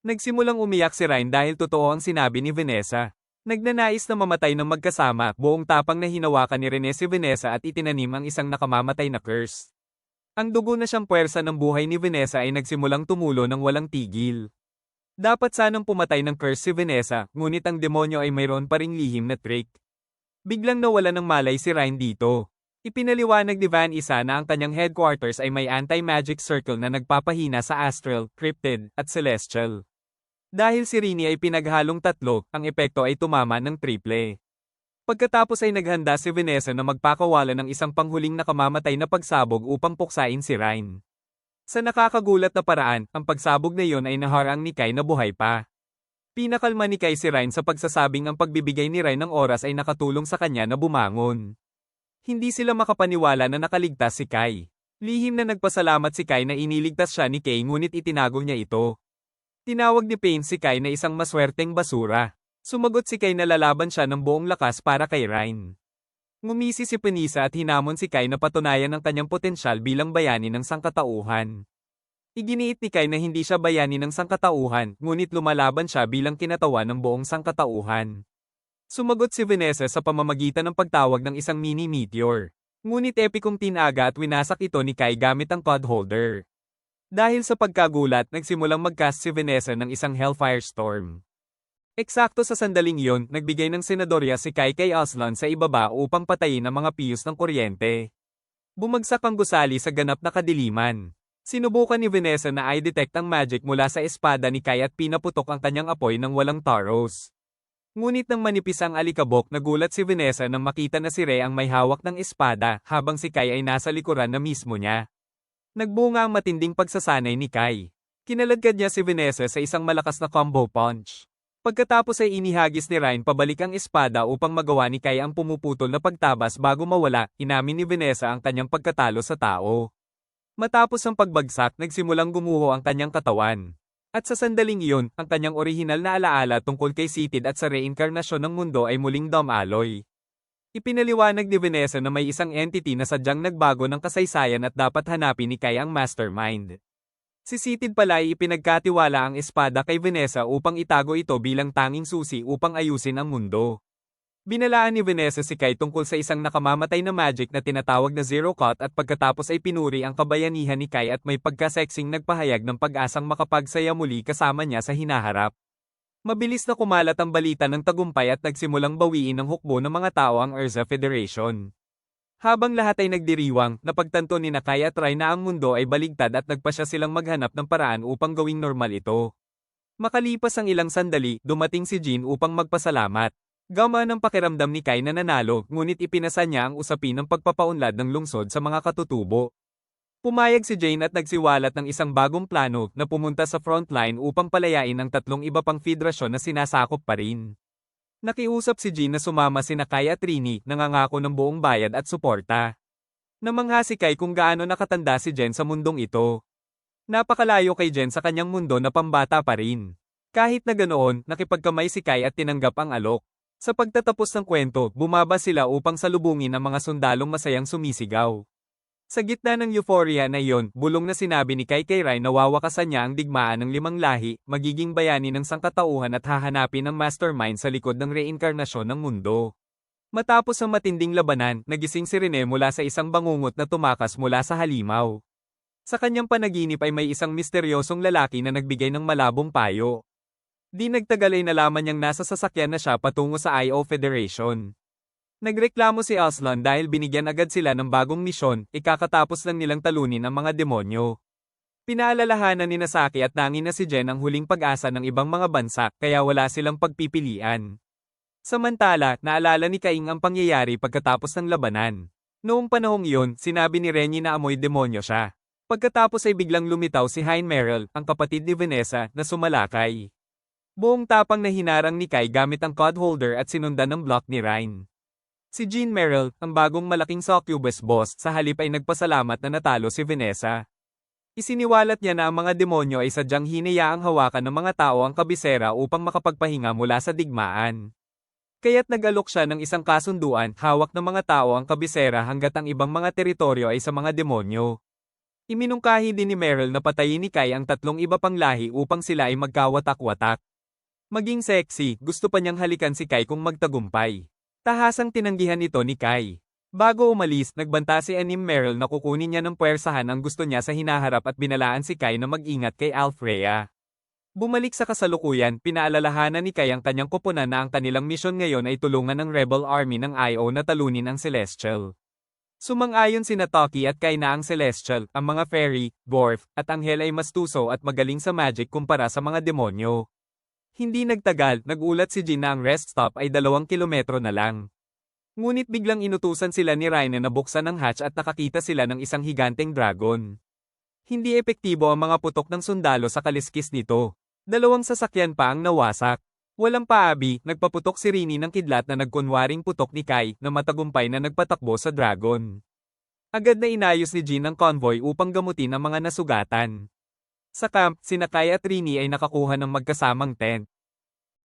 Nagsimulang umiyak si Ryan dahil totoo ang sinabi ni Vanessa. Nagnanais na mamatay ng magkasama, buong tapang na hinawakan ni Rene si Vanessa at itinanim ang isang nakamamatay na curse. Ang dugo na siyang puwersa ng buhay ni Vanessa ay nagsimulang tumulo ng walang tigil. Dapat sanang pumatay ng curse si Vanessa, ngunit ang demonyo ay mayroon pa ring lihim na trick. Biglang nawala ng malay si Ryan dito. Ipinaliwanag ni Vanessa na ang kanyang headquarters ay may anti-magic circle na nagpapahina sa astral, cryptid, at celestial. Dahil si Rini ay pinaghalong tatlo, ang epekto ay tumama ng triple. Pagkatapos ay naghanda si Vanessa na magpakawala ng isang panghuling nakamamatay na pagsabog upang puksain si Ryan. Sa nakakagulat na paraan, ang pagsabog na iyon ay naharang ni Kai na buhay pa. Pinakalma ni Kai si Ryan sa pagsasabing ang pagbibigay ni Ryan ng oras ay nakatulong sa kanya na bumangon. Hindi sila makapaniwala na nakaligtas si Kai. Lihim na nagpasalamat si Kai na iniligtas siya ni Kay ngunit itinago niya ito. Tinawag ni Pain si Kai na isang maswerteng basura. Sumagot si Kai na lalaban siya ng buong lakas para kay Ryan. Ngumisi si Panisa at hinamon si Kai na patunayan ang kanyang potensyal bilang bayani ng sangkatauhan. Iginiit ni Kai na hindi siya bayani ng sangkatauhan, ngunit lumalaban siya bilang kinatawan ng buong sangkatauhan. Sumagot si Vanessa sa pamamagitan ng pagtawag ng isang mini-meteor. Ngunit epikong tinaga at winasak ito ni Kai gamit ang cod holder. Dahil sa pagkagulat, nagsimulang mag-cast si Vanessa ng isang Hellfire Storm. Eksakto sa sandaling iyon, nagbigay ng senadorya si Kai kay Aslan sa ibaba upang patayin ang mga piyos ng kuryente. Bumagsak ang gusali sa ganap na kadiliman. Sinubukan ni Vanessa na i-detect ang magic mula sa espada ni Kai at pinaputok ang kanyang apoy ng walang taros. Ngunit nang manipis ang alikabok, nagulat si Vanessa nang makita na si Rey ang may hawak ng espada habang si Kai ay nasa likuran na mismo niya. Nagbunga ang matinding pagsasanay ni Kai. Kinaladkad niya si Vanessa sa isang malakas na combo punch. Pagkatapos ay inihagis ni Ryan pabalik ang espada upang magawa ni Kai ang pumuputol na pagtabas bago mawala. Inamin ni Vanessa ang kanyang pagkatalo sa tao. Matapos ang pagbagsak, nagsimulang gumuho ang kanyang katawan. At sa sandaling iyon, ang kanyang orihinal na alaala tungkol kay Sitid at sa reinkarnasyon ng mundo ay muling dumaloy. Ipinaliwanag ni Vanessa na may isang entity na sadyang nagbago ng kasaysayan at dapat hanapin ni Kai ang mastermind. Si Sitid pala ay ipinagkatiwala ang espada kay Vanessa upang itago ito bilang tanging susi upang ayusin ang mundo. Binalaan ni Vanessa si Kai tungkol sa isang nakamamatay na magic na tinatawag na Zero Cut at pagkatapos ay pinuri ang kabayanihan ni Kai at may pagkaseksing nagpahayag ng pag-asang makapagsaya muli kasama niya sa hinaharap. Mabilis na kumalat ang balita ng tagumpay at nagsimulang bawiin ng hukbo ng mga tao ang Urza Federation. Habang lahat ay nagdiriwang, napagtanto ni Kai at Rai na ang mundo ay baligtad at nagpasya silang maghanap ng paraan upang gawing normal ito. Makalipas ang ilang sandali, dumating si Jin upang magpasalamat. Gama ng pakiramdam ni Kai na nanalo, ngunit ipinasa niya ang usapin ng pagpapaunlad ng lungsod sa mga katutubo. Pumayag si Jane at nagsiwalat ng isang bagong plano na pumunta sa frontline upang palayain ang tatlong iba pang federasyon na sinasakop pa rin. Nakiusap si Jin na sumama sina Kai at Rini, nangangako ng buong bayad at suporta. Namangha si Kai kung gaano nakatanda si Jen sa mundong ito. Napakalayo kay Jen sa kanyang mundo na pambata pa rin. Kahit na ganoon, nakipagkamay si Kai at tinanggap ang alok. Sa pagtatapos ng kwento, bumaba sila upang salubungin ang mga sundalong masayang sumisigaw. Sa gitna ng euphoria na iyon, bulong na sinabi ni Kai kay Rai na wawakasan niya ang digmaan ng 5 lahi, magiging bayani ng sangkatauhan at hahanapin ang mastermind sa likod ng reinkarnasyon ng mundo. Matapos ang matinding labanan, nagising si Rene mula sa isang bangungot na tumakas mula sa halimaw. Sa kanyang panaginip ay may isang misteryosong lalaki na nagbigay ng malabong payo. Di nagtagal ay nalaman niyang nasa sasakyan na siya patungo sa IO Federation. Nagreklamo si Aslan dahil binigyan agad sila ng bagong misyon, ikakatapos lang nilang talunin ang mga demonyo. Pinaalalahanan ni Nasaki at tangin na si Jen ang huling pag-asa ng ibang mga bansa, kaya wala silang pagpipilian. Samantala, naalala ni Kaing ang pangyayari pagkatapos ng labanan. Noong panahong iyon, sinabi ni Renny na amoy demonyo siya. Pagkatapos ay biglang lumitaw si Hein Merrill, ang kapatid ni Vanessa, na sumalakay. Buong tapang na hinarang ni Kai gamit ang cod holder at sinundan ng block ni Ryan. Si Jean Merrill, ang bagong malaking succubus boss, sa halip ay nagpasalamat na natalo si Vanessa. Isiniwalat niya na ang mga demonyo ay sadyang hinayaang hawakan ng mga tao ang kabisera upang makapagpahinga mula sa digmaan. Kaya't nag-alok siya ng isang kasunduan, hawak ng mga tao ang kabisera hanggat ang ibang mga teritoryo ay sa mga demonyo. Iminungkahi din ni Merrill na patayin ni Kai ang tatlong iba pang lahi upang sila ay magkawatak-watak. Maging sexy, gusto pa niyang halikan si Kai kung magtagumpay. Tahasang tinanggihan ito ni Kai. Bago umalis, nagbanta si Anim Merrill na kukunin niya ng puwersahan ang gusto niya sa hinaharap at binalaan si Kai na mag-ingat kay Alfrea. Bumalik sa kasalukuyan, pinaalalahanan ni Kai ang kanyang koponan na ang kanilang misyon ngayon ay tulungan ng rebel army ng IO na talunin ang Celestial. Sumang-ayon sina Toki at Kai na ang Celestial, ang mga fairy, dwarf, at anghel ay mas tuso at magaling sa magic kumpara sa mga demonyo. Hindi nagtagal, nagulat si Jin na ang rest stop ay 2 kilometro na lang. Ngunit biglang inutusan sila ni Ryan na nabuksan ang hatch at nakakita sila ng isang higanteng dragon. Hindi epektibo ang mga putok ng sundalo sa kaliskis nito. 2 sasakyan pa ang nawasak. Walang paabi, nagpaputok si Rini ng kidlat na nagkunwaring putok ni Kai na matagumpay na nagpatakbo sa dragon. Agad na inayos ni Jin ang convoy upang gamutin ang mga nasugatan. Sa camp, sina Kai at Rini ay nakakuha ng magkasamang tent.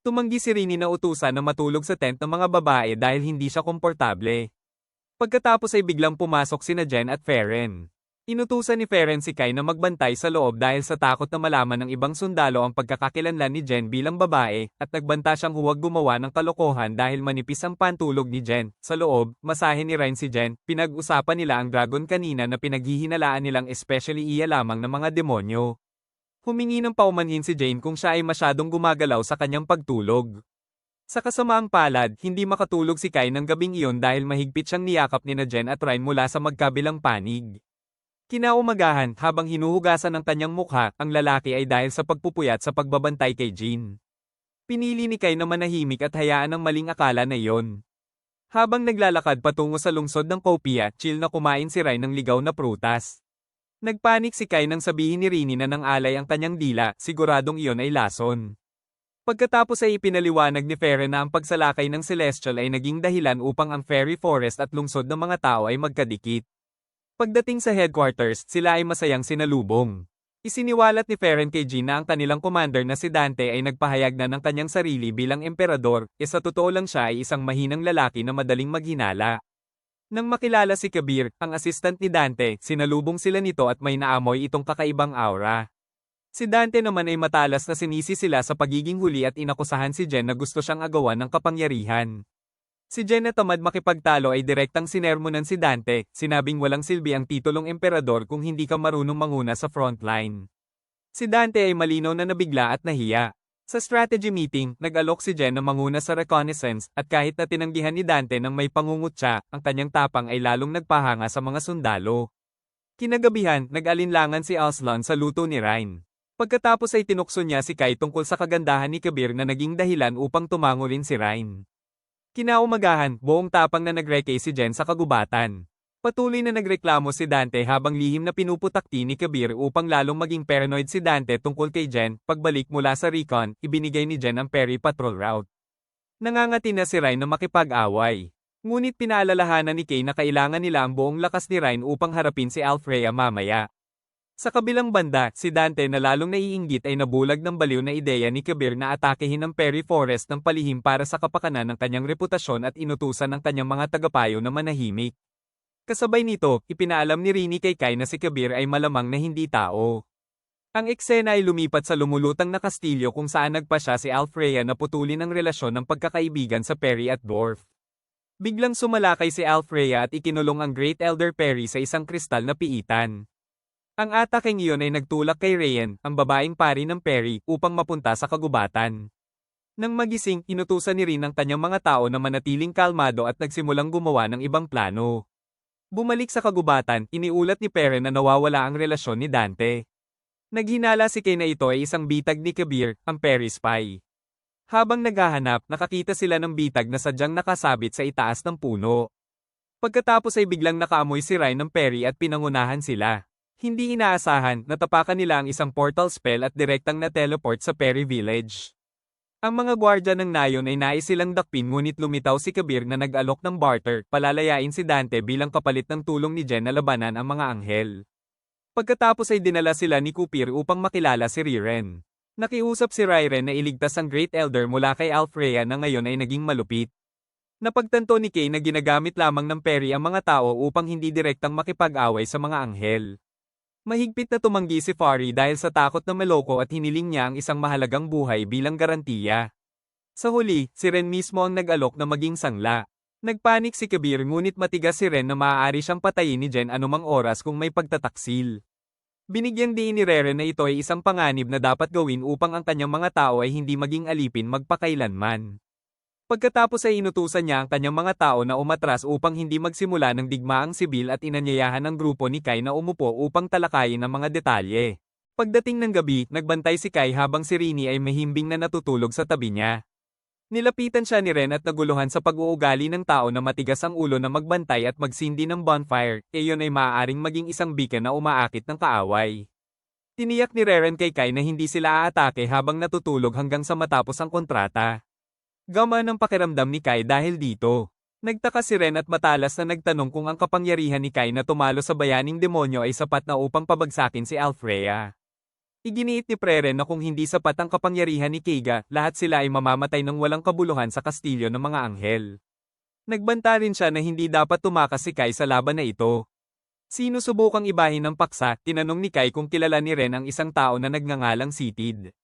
Tumanggi si Rini na utusan na matulog sa tent ng mga babae dahil hindi siya komportable. Pagkatapos ay biglang pumasok sina Jen at Feren. Inutusan ni Feren si Kai na magbantay sa loob dahil sa takot na malaman ng ibang sundalo ang pagkakakilanlan ni Jen bilang babae, at nagbanta siyang huwag gumawa ng kalokohan dahil manipis ang pantulog ni Jen. Sa loob, masahe ni Ryan si Jen, pinag-usapan nila ang dragon kanina na pinaghihinalaan nilang especially iya lamang ng mga demonyo. Humingi ng paumanhin si Jane kung siya ay masyadong gumagalaw sa kanyang pagtulog. Sa kasamaang palad, hindi makatulog si Kai ng gabing iyon dahil mahigpit siyang niyakap ni na Jen at Ryan mula sa magkabilang panig. Kinaumagahan, habang hinuhugasan ng kanyang mukha, ang lalaki ay dahil sa pagpupuyat sa pagbabantay kay Jean. Pinili ni Kai na manahimik at hayaan ang maling akala na iyon. Habang naglalakad patungo sa lungsod ng Kopia, chill na kumain si Ryan ng ligaw na prutas. Nagpanik si Kai nang sabihin ni Rini na nang alay ang kanyang dila, siguradong iyon ay lason. Pagkatapos ay ipinaliwanag ni Feren na ang pagsalakay ng Celestial ay naging dahilan upang ang Fairy Forest at lungsod ng mga tao ay magkadikit. Pagdating sa headquarters, sila ay masayang sinalubong. Isiniwalat ni Feren kay Jean na ang kanilang commander na si Dante ay nagpahayag na ng kanyang sarili bilang emperador, sa totoo lang siya ay isang mahinang lalaki na madaling maghinala. Nang makilala si Kabir, ang assistant ni Dante, sinalubong sila nito at may naamoy itong kakaibang aura. Si Dante naman ay matalas na sinisi sila sa pagiging huli at inakusahan si Jen na gusto siyang agawan ng kapangyarihan. Si Jen na tamad makipagtalo ay direktang sinermonan si Dante, sinabing walang silbi ang titulong emperador kung hindi ka marunong manguna sa frontline. Si Dante ay malinaw na nabigla at nahiya. Sa strategy meeting, nag-alok si Jen na manguna sa reconnaissance, at kahit na tinanggihan ni Dante ng may pangungutya, ang kanyang tapang ay lalong nagpahanga sa mga sundalo. Kinagabihan, nag-alinlangan si Aslan sa luto ni Ryan. Pagkatapos ay tinukso niya si Kai tungkol sa kagandahan ni Kabir na naging dahilan upang tumango rin si Ryan. Kinaumagahan, buong tapang na nagreke si Jen sa kagubatan. Patuloy na nagreklamo si Dante habang lihim na pinuputakti ni Kabir upang lalong maging paranoid si Dante tungkol kay Jen. Pagbalik mula sa recon, ibinigay ni Jen ang Perry Patrol route. Nangangati na si Ryan na makipag-away. Ngunit pinaalalahanan ni Kay na kailangan nila ang buong lakas ni Ryan upang harapin si Alfrea mamaya. Sa kabilang banda, si Dante na lalong naiinggit ay nabulag ng baliw na ideya ni Kabir na atakehin ang Perry Forest ng palihim para sa kapakanan ng kanyang reputasyon at inutusan ng kanyang mga tagapayo na manahimik. Kasabay nito, ipinaalam ni Rini kay Kai na si Kabir ay malamang na hindi tao. Ang eksena ay lumipat sa lumulutang na kastilyo kung saan nagpasya si Alfrea na putulin ang relasyon ng pagkakaibigan sa Perry at Dwarf. Biglang sumalakay si Alfrea at ikinulong ang Great Elder Perry sa isang kristal na piitan. Ang ataking iyon ay nagtulak kay Ryan, ang babaeng pari ng Perry, upang mapunta sa kagubatan. Nang magising, inutusan ni Rin ang kanyang mga tao na manatiling kalmado at nagsimulang gumawa ng ibang plano. Bumalik sa kagubatan, iniulat ni Perry na nawawala ang relasyon ni Dante. Naghinala si Kay na ito ay isang bitag ni Kabir, ang Perry spy. Habang naghahanap, nakakita sila ng bitag na sadyang nakasabit sa itaas ng puno. Pagkatapos ay biglang nakaamoy si Ryan ng Perry at pinangunahan sila. Hindi inaasahan, natapakan nila ang isang portal spell at direktang na-teleport sa Perry Village. Ang mga gwardya ng nayon ay nais silang dakpin ngunit lumitaw si Kabir na nag-alok ng barter, palalayain si Dante bilang kapalit ng tulong ni Jen na labanan ang mga anghel. Pagkatapos ay dinala sila ni Kupir upang makilala si Riren. Nakiusap si Riren na iligtas ang Great Elder mula kay Alfrea na ngayon ay naging malupit. Napagtanto ni Kay na ginagamit lamang ng Perry ang mga tao upang hindi direktang makipag-away sa mga anghel. Mahigpit na tumanggi si Fari dahil sa takot na maloko at hiniling niya ang isang mahalagang buhay bilang garantiya. Sa huli, si Ren mismo ang nag-alok na maging sangla. Nagpanik si Kabir ngunit matigas si Ren na maaari siyang patayin ni Jen anumang oras kung may pagtataksil. Binigyang diin ni Reren na ito ay isang panganib na dapat gawin upang ang kanyang mga tao ay hindi maging alipin magpakailanman. Pagkatapos ay inutusan niya ang kanyang mga tao na umatras upang hindi magsimula ng digmaang sibil at inanyayahan ang grupo ni Kai na umupo upang talakayin ang mga detalye. Pagdating ng gabi, nagbantay si Kai habang si Rini ay mahimbing na natutulog sa tabi niya. Nilapitan siya ni Ren at naguluhan sa pag-uugali ng tao na matigas ang ulo na magbantay at magsindi ng bonfire, iyon ay maaaring maging isang beacon na umaakit ng kaaway. Tiniyak ni Reren kay Kai na hindi sila aatake habang natutulog hanggang sa matapos ang kontrata. Gamaan ang pakiramdam ni Kai dahil dito. Nagtaka si Ren at matalas na nagtanong kung ang kapangyarihan ni Kai na tumalo sa bayaning demonyo ay sapat na upang pabagsakin si Alfrea. Iginiit ni Preren na kung hindi sapat ang kapangyarihan ni Keiga, lahat sila ay mamamatay ng walang kabuluhan sa kastilyo ng mga anghel. Nagbanta rin siya na hindi dapat tumakas si Kai sa laban na ito. Sinusubukang ibahin ng paksa, tinanong ni Kai kung kilala ni Ren ang isang tao na nagngangalang Sitid.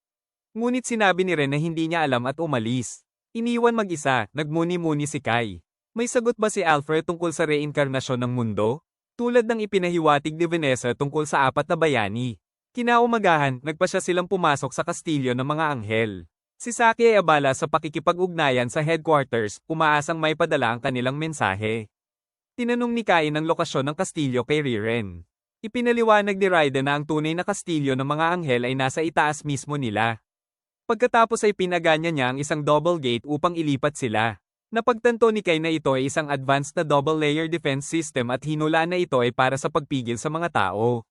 Ngunit sinabi ni Ren na hindi niya alam at umalis. Iniwan mag-isa, nagmuni-muni si Kai. May sagot ba si Alfred tungkol sa reinkarnasyon ng mundo? Tulad ng ipinahiwatig ni Vanessa tungkol sa apat na bayani. Kinaumagahan, nagpasya silang pumasok sa kastilyo ng mga anghel. Si Saki ay abala sa pakikipag-ugnayan sa headquarters, umaasang may padala ang kanilang mensahe. Tinanong ni Kai ang lokasyon ng kastilyo kay Riren. Ipinaliwanag ni Raiden na ang tunay na kastilyo ng mga anghel ay nasa itaas mismo nila. Pagkatapos ay pinaganya niya ang isang double gate upang ilipat sila. Napagtanto ni Kai na ito ay isang advanced na double-layer defense system at hinulaan na ito ay para sa pagpigil sa mga tao.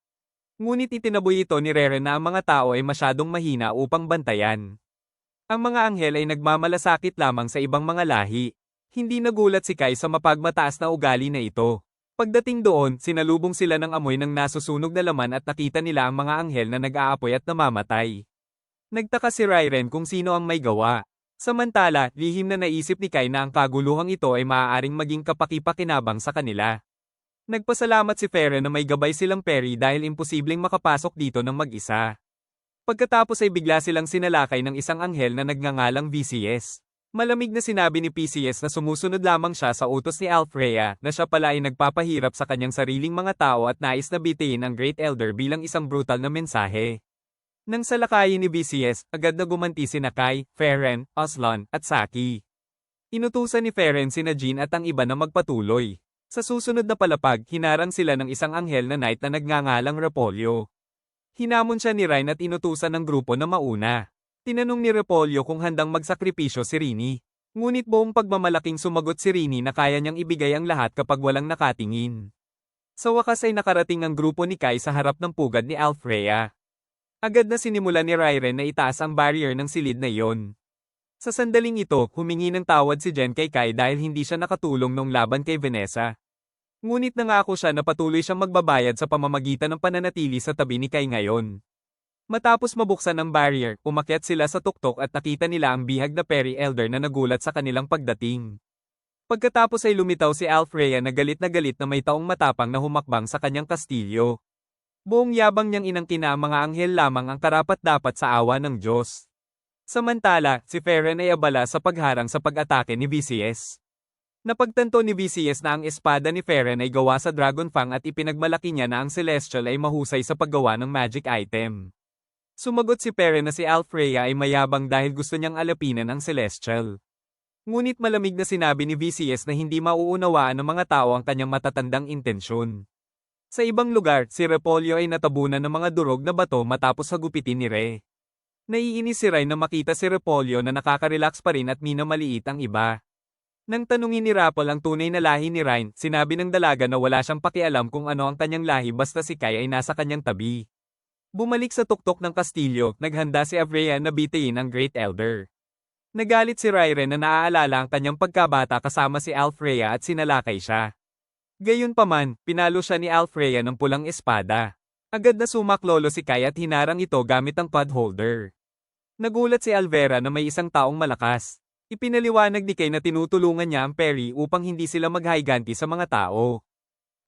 Ngunit itinaboy ito ni Reren na ang mga tao ay masyadong mahina upang bantayan. Ang mga anghel ay nagmamalasakit lamang sa ibang mga lahi. Hindi nagulat si Kai sa mapagmataas na ugali na ito. Pagdating doon, sinalubong sila ng amoy ng nasusunog na laman at nakita nila ang mga anghel na nag-aapoy at namamatay. Nagtaka si Rairen kung sino ang may gawa. Samantala, lihim na naisip ni Kai na ang kaguluhang ito ay maaaring maging kapaki-pakinabang sa kanila. Nagpasalamat si Feren na may gabay silang Perry dahil imposibleng makapasok dito ng mag-isa. Pagkatapos ay bigla silang sinalakay ng isang anghel na nagngangalang VCS. Malamig na sinabi ni PCS na sumusunod lamang siya sa utos ni Alfreya na siya pala ay nagpapahirap sa kanyang sariling mga tao at nais na bitiin ang Great Elder bilang isang brutal na mensahe. Nang salakayin ni VCS, agad na gumanti sina Kai, Feren, Aslan, at Saki. Inutusan ni Feren sina Jean at ang iba na magpatuloy. Sa susunod na palapag, hinarang sila ng isang anghel na knight na nagngangalang Repolyo. Hinamon siya ni Ryan at inutusan ng grupo na mauna. Tinanong ni Repolyo kung handang magsakripisyo si Rini. Ngunit buong pagmamalaking sumagot si Rini na kaya niyang ibigay ang lahat kapag walang nakatingin. Sa wakas ay nakarating ang grupo ni Kai sa harap ng pugad ni Alfreya. Agad na sinimula ni Rairen na itaas ang barrier ng silid na iyon. Sa sandaling ito, humingi ng tawad si Jen kay Kai dahil hindi siya nakatulong nung laban kay Vanessa. Ngunit nangako siya na patuloy siyang magbabayad sa pamamagitan ng pananatili sa tabi ni Kai ngayon. Matapos mabuksan ang barrier, umakyat sila sa tuktok at nakita nila ang bihag na Perry Elder na nagulat sa kanilang pagdating. Pagkatapos ay lumitaw si Alfreya na galit na may taong matapang na humakbang sa kanyang kastilyo. Buong yabang niyang inangkin na ang mga anghel lamang ang karapat-dapat sa awa ng Diyos. Samantala, si Feren ay abala sa pagharang sa pag-atake ni VCS. Napagtanto ni VCS na ang espada ni Feren ay gawa sa Dragon Fang at ipinagmalaki niya na ang Celestial ay mahusay sa paggawa ng magic item. Sumagot si Feren na si Alfreya ay mayabang dahil gusto niyang alapinan ang Celestial. Ngunit malamig na sinabi ni VCS na hindi mauunawaan ng mga tao ang kanyang matatandang intensyon. Sa ibang lugar, si Repolyo ay natabunan ng mga durog na bato matapos hagupitin ni Re. Naiinis si Ryan na makita si Repolyo na nakaka-relax pa rin at minamaliit ang iba. Nang tanungin ni Rapol ang tunay na lahi ni Ryan, sinabi ng dalaga na wala siyang pakialam kung ano ang kanyang lahi basta si Kai ay nasa kanyang tabi. Bumalik sa tuktok ng kastilyo, naghanda si Avreya na bitiin ang Great Elder. Nagalit si Rairen na naaalala ang kanyang pagkabata kasama si Alfreya at sinalakay siya. Gayunpaman, pinalo siya ni Alfreya ng pulang espada. Agad na sumaklolo si Kai at hinarang ito gamit ang pod holder. Nagulat si Alvera na may isang taong malakas. Ipinaliwanag ni Kai na tinutulungan niya ang Perry upang hindi sila maghiganti sa mga tao.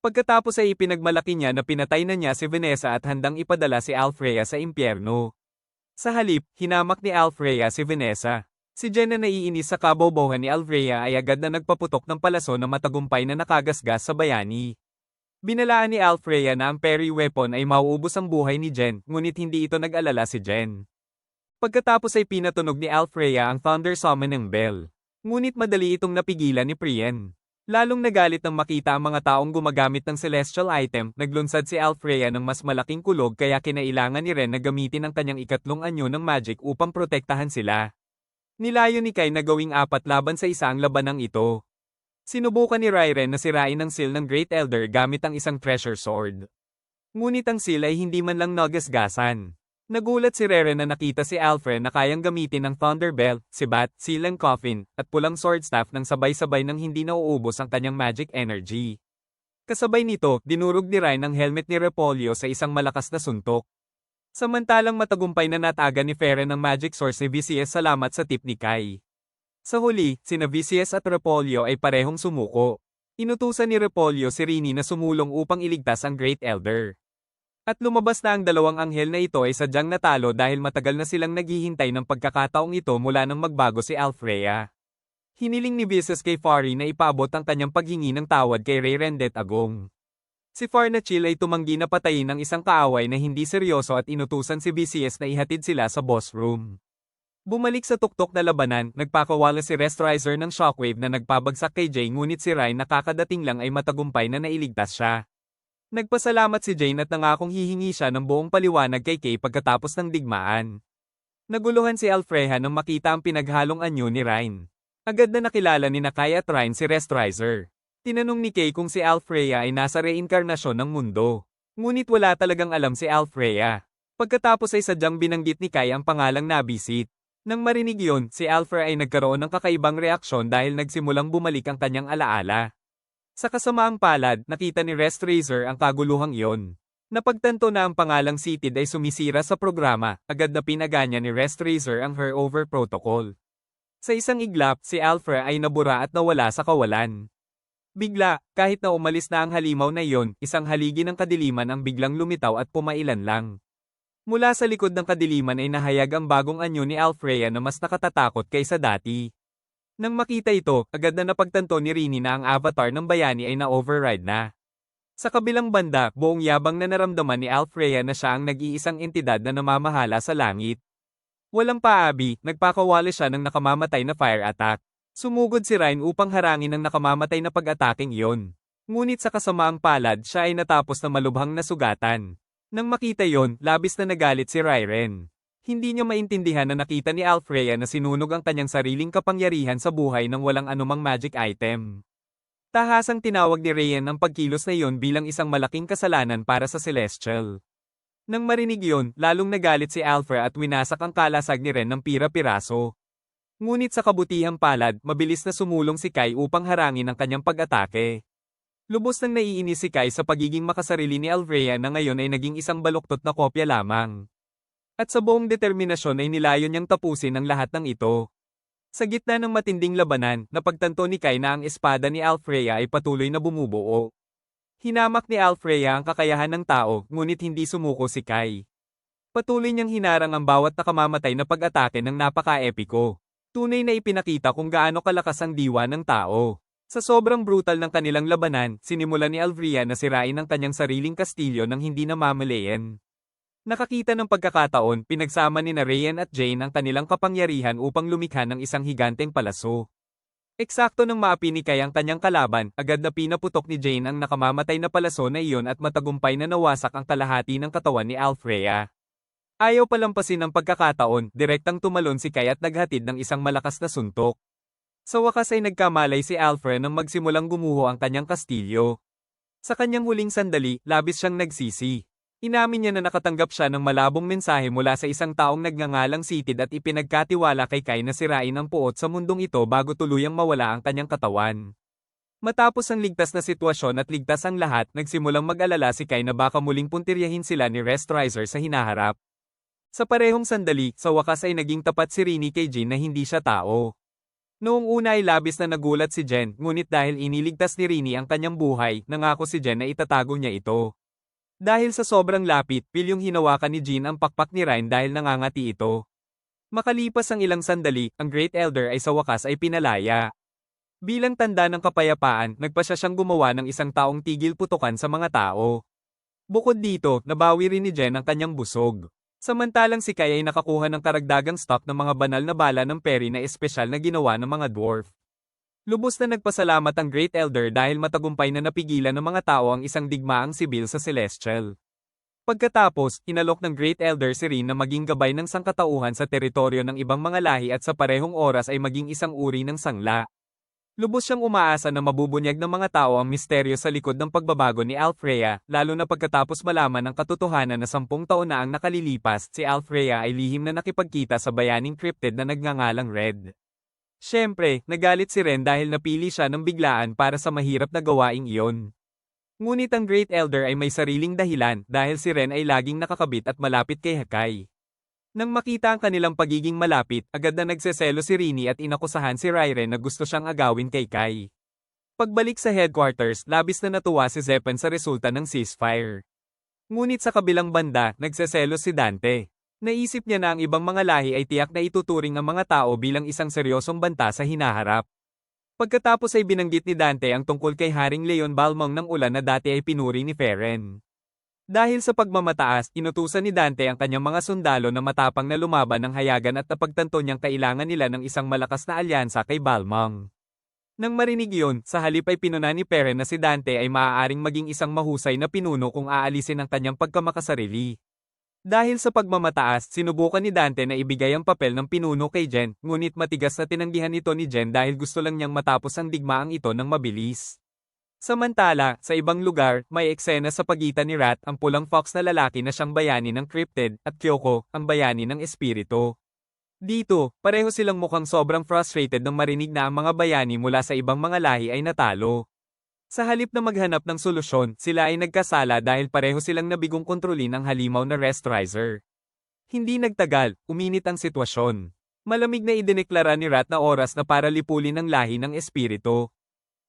Pagkatapos ay ipinagmalaki niya na pinatay na niya si Vanessa at handang ipadala si Alfreya sa impyerno. Sa halip, hinamak ni Alfreya si Vanessa. Si Jen na naiinis sa kabobohan ni Alfreya ay agad na nagpaputok ng palaso na matagumpay na nakagasgas sa bayani. Binalaan ni Alfreya na ang Perry weapon ay mauubos ang buhay ni Jen, ngunit hindi ito nag-alala si Jen. Pagkatapos ay pinatunog ni Alfreya ang Thunder Summoning Bell. Ngunit madali itong napigilan ni Prien. Lalong nagalit nang makita ang mga taong gumagamit ng celestial item, naglunsad si Alfreya ng mas malaking kulog kaya kinailangan ni Ren na gamitin ang kanyang ikatlong anyo ng magic upang protektahan sila. Nilayo ni Kai na gawing 4 laban sa isa ang labanang ito. Sinubukan ni Rairen na sirain ang seal ng Great Elder gamit ang isang treasure sword. Ngunit ang seal ay hindi man lang nagasgasan. Nagulat si Reren na nakita si Alfred na kayang gamitin ng Thunder Bell, si Bat, Seal and Coffin, at pulang sword staff nang sabay-sabay nang hindi nauubos ang kanyang magic energy. Kasabay nito, dinurog ni Ryan ang helmet ni Repolyo sa isang malakas na suntok. Samantalang matagumpay na nataga ni Feren ang magic source ni VCS salamat sa tip ni Kai. Sa huli, sina VCS at Repolyo ay parehong sumuko. Inutusan ni Repolyo si Rini na sumulong upang iligtas ang Great Elder. At lumabas na ang dalawang anghel na ito ay sadyang natalo dahil matagal na silang naghihintay ng pagkakataong ito mula nang magbago si Alfrea. Hiniling ni Visas kay Fari na ipaabot ang kanyang paghingi ng tawad kay Rayrendet Agong. Si Farnachil ay tumanggi na patayin ang isang kaaway na hindi seryoso at inutusan si BCS na ihatid sila sa boss room. Bumalik sa tuktok na labanan, nagpakawala si Restrizer ng shockwave na nagpabagsak kay Jay ngunit si Ryan nakakadating lang ay matagumpay na nailigtas siya. Nagpasalamat si Jane at nangakong hihingi siya ng buong paliwanag kay Kay pagkatapos ng digmaan. Naguluhan si Alfreya nang makita ang pinaghalong anyo ni Ryan. Agad na nakilala ni Kay at Ryan si Restrizer. Tinanong ni Kay kung si Alfreya ay nasa reinkarnasyon ng mundo. Ngunit wala talagang alam si Alfreya. Pagkatapos ay sadyang binanggit ni Kay ang pangalang Nabisit. Nang marinig yon, si Alfreya ay nagkaroon ng kakaibang reaksyon dahil nagsimulang bumalik ang kanyang alaala. Sa kasamaang palad, nakita ni Restrizer ang kaguluhang iyon. Napagtanto na ang pangalang Seated ay sumisira sa programa, agad na pinaganya ni Restrizer ang Her-Over Protocol. Sa isang iglap, si Alfred ay nabura at nawala sa kawalan. Bigla, kahit na umalis na ang halimaw na iyon, isang haligi ng kadiliman ang biglang lumitaw at pumailan lang. Mula sa likod ng kadiliman ay nahayag ang bagong anyo ni Alfreya na mas nakatatakot kaysa dati. Nang makita ito, agad na napagtanto ni Rini na ang avatar ng bayani ay na-override na. Sa kabilang banda, buong yabang na naramdaman ni Alfreya na siya ang nag-iisang entidad na namamahala sa langit. Walang paabi, nagpakawala siya ng nakamamatay na fire attack. Sumugod si Ryan upang harangin ang nakamamatay na pag-ataking iyon. Ngunit sa kasamaang palad siya ay natapos na malubhang nasugatan. Nang makita yon, labis na nagalit si Ryan. Hindi niya maintindihan na nakita ni Alfreya na sinunog ang kanyang sariling kapangyarihan sa buhay ng walang anumang magic item. Tahasang tinawag ni Ryan ang pagkilos na iyon bilang isang malaking kasalanan para sa Celestial. Nang marinig iyon, lalong nagalit si Alfred at winasak ang kalasag ni Ren ng pira-piraso. Ngunit sa kabutihang palad, mabilis na sumulong si Kai upang harangin ang kanyang pag-atake. Lubos nang naiinis si Kai sa pagiging makasarili ni Alfreya na ngayon ay naging isang baluktot na kopya lamang. At sa buong determinasyon ay nilayon niyang tapusin ang lahat ng ito. Sa gitna ng matinding labanan, napagtanto ni Kai na ang espada ni Alfreya ay patuloy na bumubuo. Hinamak ni Alfreya ang kakayahan ng tao, ngunit hindi sumuko si Kai. Patuloy niyang hinarang ang bawat nakamamatay na pag-atake ng napaka-epiko. Tunay na ipinakita kung gaano kalakas ang diwa ng tao. Sa sobrang brutal ng kanilang labanan, sinimulan ni Alfreya na sirain ang kanyang sariling kastilyo nang hindi namamalayan. Nakakita ng pagkakataon, pinagsama ni Ryan at Jane ang kanilang kapangyarihan upang lumikha ng isang higanteng palaso. Eksakto nang maapi ni Kai ang kanyang kalaban, agad na pinaputok ni Jane ang nakamamatay na palaso na iyon at matagumpay na nawasak ang kalahati ng katawan ni Alfreya. Ayaw palampasin ang pagkakataon, direktang tumalon si Kai at naghatid ng isang malakas na suntok. Sa wakas ay nagkamalay si Alfred nang magsimulang gumuho ang kanyang kastilyo. Sa kanyang huling sandali, labis siyang nagsisi. Inamin niya na nakatanggap siya ng malabong mensahe mula sa isang taong nagngangalang Seated at ipinagkatiwala kay Kai na sirain ang puot sa mundong ito bago tuluyang mawala ang kanyang katawan. Matapos ang ligtas na sitwasyon at ligtas ang lahat, nagsimulang mag-alala si Kai na baka muling puntiryahin sila ni Restrizer sa hinaharap. Sa parehong sandali, sa wakas ay naging tapat si Rini kay Jin na hindi siya tao. Noong una ay labis na nagulat si Jen, ngunit dahil iniligtas ni Rini ang kanyang buhay, nangako si Jen na itatago niya ito. Dahil sa sobrang lapit, pilyong hinawakan ni Jin ang pakpak ni Ryan dahil nangangati ito. Makalipas ang ilang sandali, ang Great Elder ay sa wakas ay pinalaya. Bilang tanda ng kapayapaan, nagpasya siyang gumawa ng isang taong tigil putukan sa mga tao. Bukod dito, nabawi rin ni Jen ang kanyang busog. Samantalang si Kai ay nakakuha ng karagdagang stock ng mga banal na bala ng peri na espesyal na ginawa ng mga dwarf. Lubos na nagpasalamat ang Great Elder dahil matagumpay na napigilan ng mga tao ang isang digmaang sibil sa Celestial. Pagkatapos, inalok ng Great Elder si Rin na maging gabay ng sangkatauhan sa teritoryo ng ibang mga lahi at sa parehong oras ay maging isang uri ng sangla. Lubos siyang umaasa na mabubunyag ng mga tao ang misteryo sa likod ng pagbabago ni Alfreya, lalo na pagkatapos malaman ang katotohanan na 10 taon na ang nakalilipas, si Alfreya ay lihim na nakipagkita sa bayaning cryptid na nagngangalang Red. Siyempre, nagalit si Ren dahil napili siya ng biglaan para sa mahirap na gawaing iyon. Ngunit ang Great Elder ay may sariling dahilan dahil si Ren ay laging nakakabit at malapit kay Hakai. Nang makita ang kanilang pagiging malapit, agad na nagseselo si Rini at inakusahan si Rairen na gusto siyang agawin kay Kai. Pagbalik sa headquarters, labis na natuwa si Zepan sa resulta ng ceasefire. Ngunit sa kabilang banda, nagseselos si Dante. Naisip niya na ang ibang mga lahi ay tiyak na ituturing ang mga tao bilang isang seryosong banta sa hinaharap. Pagkatapos ay binanggit ni Dante ang tungkol kay Haring Leon Balmong ng Ulan na dati ay pinuri ni Feren. Dahil sa pagmamataas, inutusan ni Dante ang kanyang mga sundalo na matapang na lumaban ng hayagan at napagtanto niyang kailangan nila ng isang malakas na alyansa kay Balmong. Nang marinig yun, sa halip ay pinuna ni Feren na si Dante ay maaaring maging isang mahusay na pinuno kung aalisin ang kanyang pagkamakasarili. Dahil sa pagmamataas, sinubukan ni Dante na ibigay ang papel ng pinuno kay Jen, ngunit matigas na tinanggihan ito ni Jen dahil gusto lang niyang matapos ang digmaang ito ng mabilis. Samantala, sa ibang lugar, may eksena sa pagitan ni Rat, ang pulang fox na lalaki na siyang bayani ng cryptid, at Kyoko, ang bayani ng espiritu. Dito, pareho silang mukhang sobrang frustrated nang marinig na ang mga bayani mula sa ibang mga lahi ay natalo. Sa halip na maghanap ng solusyon, sila ay nagkasala dahil pareho silang nabigong kontrolin ang halimaw na Restrizer. Hindi nagtagal, uminit ang sitwasyon. Malamig na idineklara ni Rat na oras na para lipulin ang lahi ng espiritu.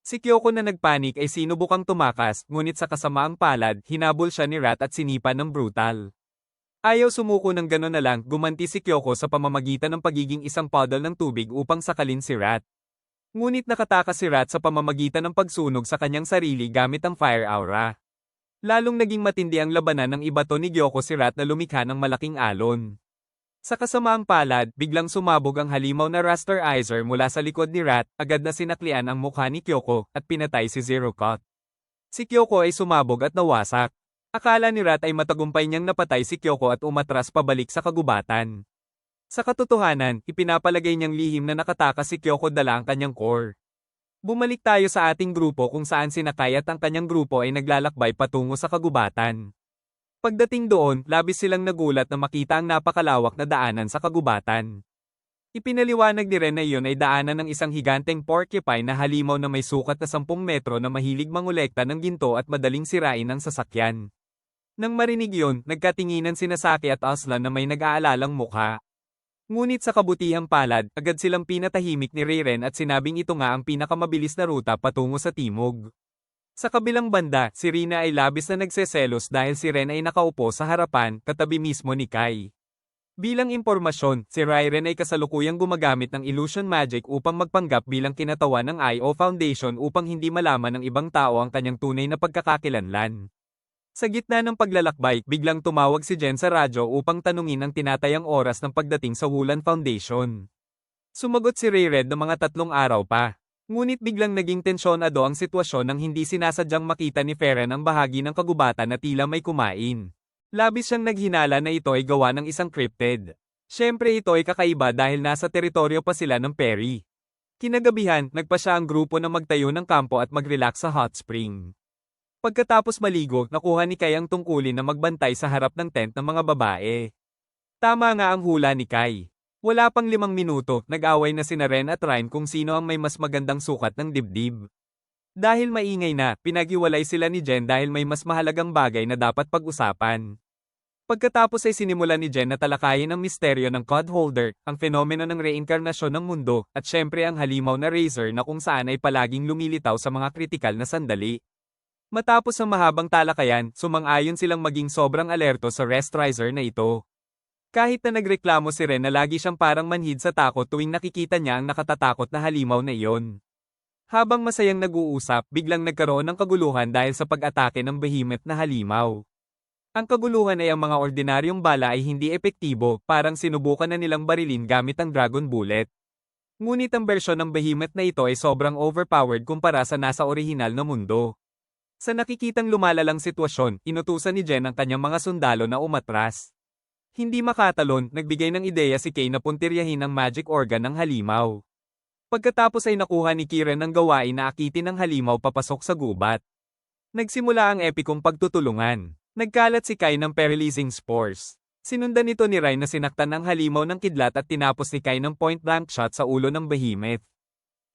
Si Kyoko na nagpanik ay sinubukang tumakas, ngunit sa kasamaang palad, hinabol siya ni Rat at sinipa ng brutal. Ayaw sumuko ng gano'n na lang, gumanti si Kyoko sa pamamagitan ng pagiging isang puddle ng tubig upang sakalin si Rat. Ngunit nakatakas si Rat sa pamamagitan ng pagsunog sa kanyang sarili gamit ang fire aura. Lalong naging matindi ang labanan ng ibato ni Gyoko si Rat na lumikha ng malaking alon. Sa kasamaang palad, biglang sumabog ang halimaw na Rasterizer mula sa likod ni Rat, agad na sinaklian ang mukha ni Kyoko, at pinatay si Zero Cut. Si Kyoko ay sumabog at nawasak. Akala ni Rat ay matagumpay niyang napatay si Kyoko at umatras pabalik sa kagubatan. Sa katotohanan, ipinapalagay niyang lihim na nakatakas si Kyoko dala ang kanyang core. Bumalik tayo sa ating grupo kung saan si Nakai at ang kanyang grupo ay naglalakbay patungo sa kagubatan. Pagdating doon, labis silang nagulat na makita ang napakalawak na daanan sa kagubatan. Ipinaliwanag ni Ren na iyon ay daanan ng isang higanteng porcupine na halimaw na may sukat na 10 metro na mahilig mangolekta ng ginto at madaling sirain ang sasakyan. Nang marinig yun, nagkatinginan sina Saki at Aslan na may nag-aalalang mukha. Ngunit sa kabutihang palad, agad silang pinatahimik ni Reiren at sinabing ito nga ang pinakamabilis na ruta patungo sa timog. Sa kabilang banda, si Rina ay labis na nagseselos dahil si Ren ay nakaupo sa harapan, katabi mismo ni Kai. Bilang impormasyon, si Reiren ay kasalukuyang gumagamit ng illusion magic upang magpanggap bilang kinatawan ng IO Foundation upang hindi malaman ng ibang tao ang kanyang tunay na pagkakakilanlan. Sa gitna ng paglalakbay, biglang tumawag si Jen sa radyo upang tanungin ang tinatayang oras ng pagdating sa Wulan Foundation. Sumagot si Rayred na mga 3 araw pa. Ngunit biglang naging tensyonado ang sitwasyon nang hindi sinasadyang makita ni Feren ang bahagi ng kagubatan na tila may kumain. Labis siyang naghinala na ito ay gawa ng isang cryptid. Siyempre ito ay kakaiba dahil nasa teritoryo pa sila ng Perry. Kinagabihan, nagpa siya ang grupo na magtayo ng kampo at mag-relax sa hot spring. Pagkatapos maligo, nakuha ni Kai ang tungkulin na magbantay sa harap ng tent ng mga babae. Tama nga ang hula ni Kai. Wala pang 5 minuto, nag-away na sina Ren at Rhyme kung sino ang may mas magandang sukat ng dibdib. Dahil maingay na, pinaghiwalay sila ni Jen dahil may mas mahalagang bagay na dapat pag-usapan. Pagkatapos ay sinimulan ni Jen na talakayin ang misteryo ng Cod Holder, ang fenomeno ng reinkarnasyon ng mundo, at syempre ang halimaw na Razor na kung saan ay palaging lumilitaw sa mga kritikal na sandali. Matapos ang mahabang talakayan, sumang-ayon silang maging sobrang alerto sa Restrizer na ito. Kahit na nagreklamo si Ren na lagi siyang parang manhid sa takot tuwing nakikita niya ang nakatatakot na halimaw na iyon. Habang masayang nag-uusap, biglang nagkaroon ng kaguluhan dahil sa pag-atake ng behemoth na halimaw. Ang kaguluhan ay ang mga ordinaryong bala ay hindi epektibo, parang sinubukan na nilang barilin gamit ang Dragon Bullet. Ngunit ang bersyon ng behemoth na ito ay sobrang overpowered kumpara sa nasa orihinal na mundo. Sa nakikitang lumalalang sitwasyon, inutusan ni Jen ang kanyang mga sundalo na umatras. Hindi makatalon, nagbigay ng ideya si Kay na puntiryahin ang magic organ ng halimaw. Pagkatapos ay nakuha ni Kiren ang gawain na akitin ng halimaw papasok sa gubat. Nagsimula ang epikong pagtutulungan. Nagkalat si Kai ng paralyzing spores. Sinundan nito ni Rai na sinaktan ng halimaw ng kidlat at tinapos ni Kai ng point-blank shot sa ulo ng behemoth.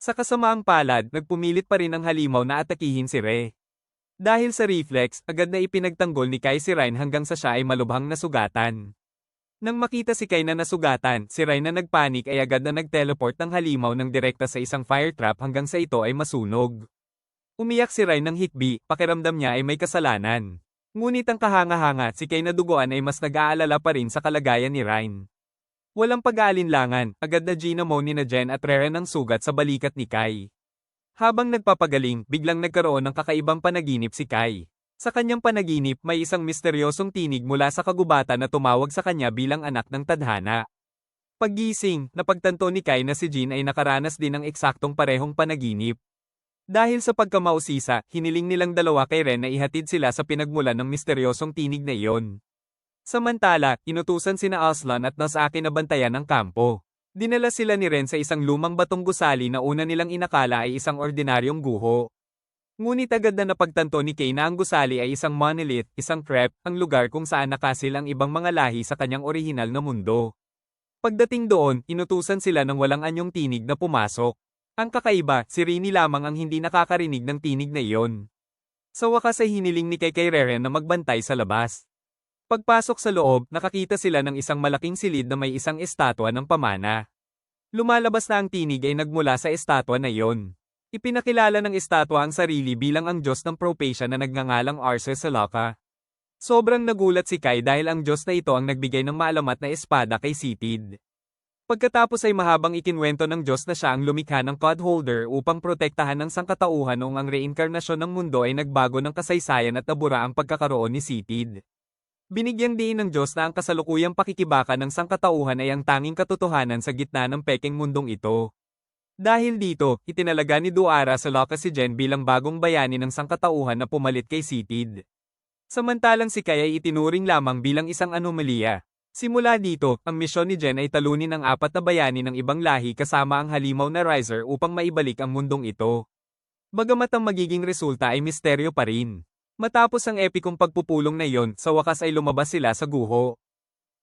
Sa kasamaang palad, nagpumilit pa rin ang halimaw na atakihin si Rey. Dahil sa reflex, agad na ipinagtanggol ni Kai si Ryan hanggang sa siya ay malubhang nasugatan. Nang makita si Kai na nasugatan, si Ryan na nagpanik ay agad na nag-teleport ng halimaw ng direkta sa isang fire trap hanggang sa ito ay masunog. Umiyak si Ryan ng hikbi, pakiramdam niya ay may kasalanan. Ngunit ang kahanga-hanga si Kay na duguan ay mas nag-aalala pa rin sa kalagayan ni Ryan. Walang pag-aalinlangan, agad na ginamo ni na Jen at Reren ang sugat sa balikat ni Kai. Habang nagpapagaling, biglang nagkaroon ng kakaibang panaginip si Kai. Sa kanyang panaginip, may isang misteryosong tinig mula sa kagubatan na tumawag sa kanya bilang anak ng tadhana. Paggising, napagtanto ni Kai na si Jin ay nakaranas din ng eksaktong parehong panaginip. Dahil sa pagkamausisa, hiniling nilang dalawa kay Ren na ihatid sila sa pinagmulan ng misteryosong tinig na iyon. Samantala, inutusan sina Aslan at Nasaki na bantayan ang kampo. Dinala sila ni Ren sa isang lumang batong gusali na una nilang inakala ay isang ordinaryong guho. Ngunit agad na napagtanto ni Kay na ang gusali ay isang monolith, isang crypt, ang lugar kung saan nakasil ang ibang mga lahi sa kanyang orihinal na mundo. Pagdating doon, inutusan sila ng walang anyong tinig na pumasok. Ang kakaiba, si Rini lamang ang hindi nakakarinig ng tinig na iyon. Sa wakas ay hiniling ni kay Reren na magbantay sa labas. Pagpasok sa loob, nakakita sila ng isang malaking silid na may isang estatwa ng pamana. Lumalabas na ang tinig ay nagmula sa estatwa na iyon. Ipinakilala ng estatwa ang sarili bilang ang Diyos ng Propatia na nagngangalang Arceus Salaka. Sobrang nagulat si Kai dahil ang Diyos na ito ang nagbigay ng maalamat na espada kay Sitid. Pagkatapos ay mahabang ikinwento ng Diyos na siya ang lumikha ng Cod Holder upang protektahan ng sangkatauhan noong ang reinkarnasyon ng mundo ay nagbago ng kasaysayan at nabura ang pagkakaroon ni Sitid. Binigyang diin ng Diyos na ang kasalukuyang pakikibaka ng sangkatauhan ay ang tanging katotohanan sa gitna ng pekeng mundong ito. Dahil dito, itinalaga ni Duara sa Loka si Jen bilang bagong bayani ng sangkatauhan na pumalit kay Sitid. Samantalang si Kai ay itinuring lamang bilang isang anomalya. Simula dito, ang misyon ni Jen ay talunin ang 4 na bayani ng ibang lahi kasama ang halimaw na Riser upang maibalik ang mundong ito. Bagamat ang magiging resulta ay misteryo pa rin. Matapos ang epikong pagpupulong na iyon, sa wakas ay lumabas sila sa guho.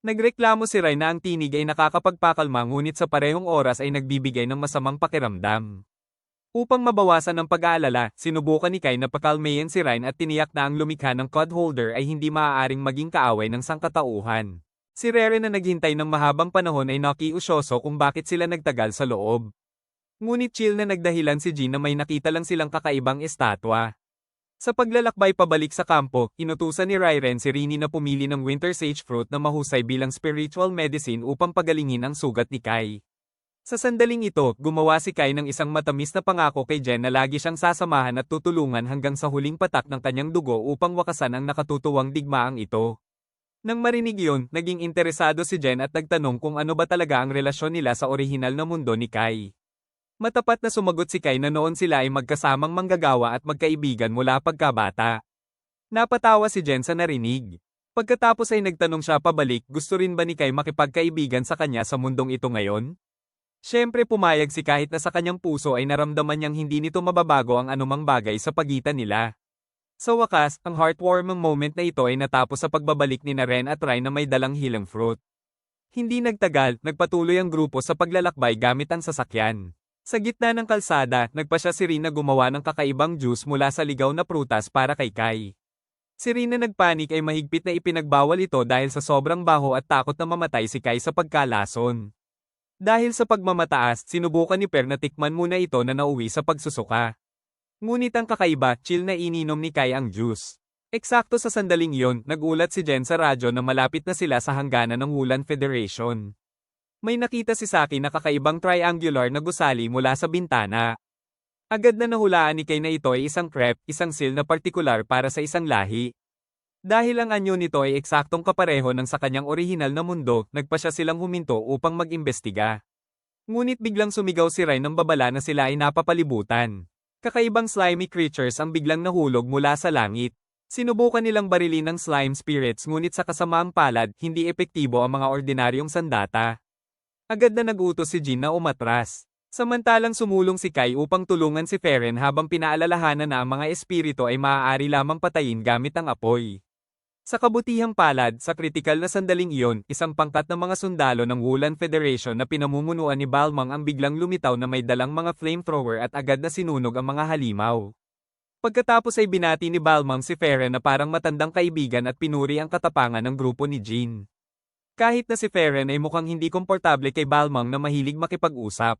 Nagreklamo si Rai na ang tinig ay nakakapagpakalma ngunit sa parehong oras ay nagbibigay ng masamang pakiramdam. Upang mabawasan ang pag-aalala, sinubukan ni Kai na pakalmayin si Ryan at tiniyak na ang lumikha ng Cod Holder ay hindi maaaring maging kaaway ng sangkatauhan. Si Rere na naghintay ng mahabang panahon ay nakiusyoso kung bakit sila nagtagal sa loob. Ngunit chill na nagdahilan si Jin na may nakita lang silang kakaibang estatwa. Sa paglalakbay pabalik sa kampo, inutusan ni Rairen si Rini na pumili ng Winter Sage Fruit na mahusay bilang spiritual medicine upang pagalingin ang sugat ni Kai. Sa sandaling ito, gumawa si Kai ng isang matamis na pangako kay Jen na lagi siyang sasamahan at tutulungan hanggang sa huling patak ng kanyang dugo upang wakasan ang nakatutuwang digmaang ito. Nang marinig iyon, naging interesado si Jen at nagtanong kung ano ba talaga ang relasyon nila sa orihinal na mundo ni Kai. Matapat na sumagot si Kai na noon sila ay magkasamang manggagawa at magkaibigan mula pagkabata. Napatawa si Jen sa narinig. Pagkatapos ay nagtanong siya pabalik, gusto rin ba ni Kai makipagkaibigan sa kanya sa mundong ito ngayon? Siyempre pumayag si kahit na sa kanyang puso ay naramdaman niyang hindi nito mababago ang anumang bagay sa pagitan nila. Sa wakas, ang heartwarming moment na ito ay natapos sa pagbabalik ni Ren at Rai na may dalang healing fruit. Hindi nagtagal, nagpatuloy ang grupo sa paglalakbay gamit ang sasakyan. Sa gitna ng kalsada, nagpasya si Rin na gumawa ng kakaibang juice mula sa ligaw na prutas para kay Kai. Si Rin na nagpanik ay mahigpit na ipinagbawal ito dahil sa sobrang baho at takot na mamatay si Kai sa pagkalason. Dahil sa pagmamataas, sinubukan ni Per na tikman muna ito na nauwi sa pagsusuka. Ngunit ang kakaiba, chill na ininom ni Kai ang juice. Eksakto sa sandaling iyon, nagulat si Jen sa radyo na malapit na sila sa hangganan ng Wulan Federation. May nakita si Saki na kakaibang triangular na gusali mula sa bintana. Agad na nahulaan ni Kai na ito ay isang crepe, isang seal na partikular para sa isang lahi. Dahil ang anyo nito ay eksaktong kapareho ng sa kanyang orihinal na mundo, nagpasya silang huminto upang mag-imbestiga. Ngunit biglang sumigaw si Rai ng babala na sila ay napapalibutan. Kakaibang slimy creatures ang biglang nahulog mula sa langit. Sinubukan nilang barilin ng slime spirits ngunit sa kasamaang palad, hindi epektibo ang mga ordinaryong sandata. Agad na nag-utos si Jin na umatras. Samantalang sumulong si Kai upang tulungan si Feren habang pinaalalahanan na ang mga espiritu ay maaari lamang patayin gamit ang apoy. Sa kabutihang palad, sa kritikal na sandaling iyon, isang pangkat ng mga sundalo ng Wulan Federation na pinamumunuan ni Balmang ang biglang lumitaw na may dalang mga flamethrower at agad na sinunog ang mga halimaw. Pagkatapos ay binati ni Balmang si Feren na parang matandang kaibigan at pinuri ang katapangan ng grupo ni Jin. Kahit na si Feren ay mukhang hindi komportable kay Balmang na mahilig makipag-usap.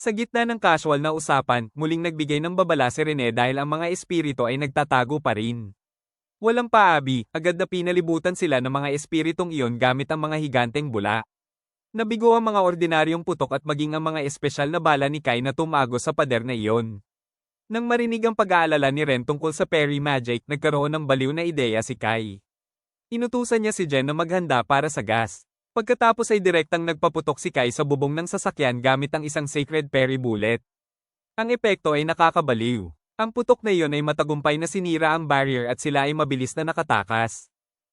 Sa gitna ng casual na usapan, muling nagbigay ng babala si Rene dahil ang mga espiritu ay nagtatago pa rin. Walang paabi, agad na pinalibutan sila ng mga espiritong iyon gamit ang mga higanteng bula. Nabigo ang mga ordinaryong putok at maging ang mga espesyal na bala ni Kai na tumago sa pader na iyon. Nang marinig ang pag-aalala ni Ren tungkol sa Fairy Magic, nagkaroon ng baliw na ideya si Kai. Inutusan niya si Jen na maghanda para sa gas. Pagkatapos ay direktang nagpaputok si Kai sa bubong ng sasakyan gamit ang isang Sacred Fairy Bullet. Ang epekto ay nakakabaliw. Ang putok na iyon ay matagumpay na sinira ang barrier at sila ay mabilis na nakatakas.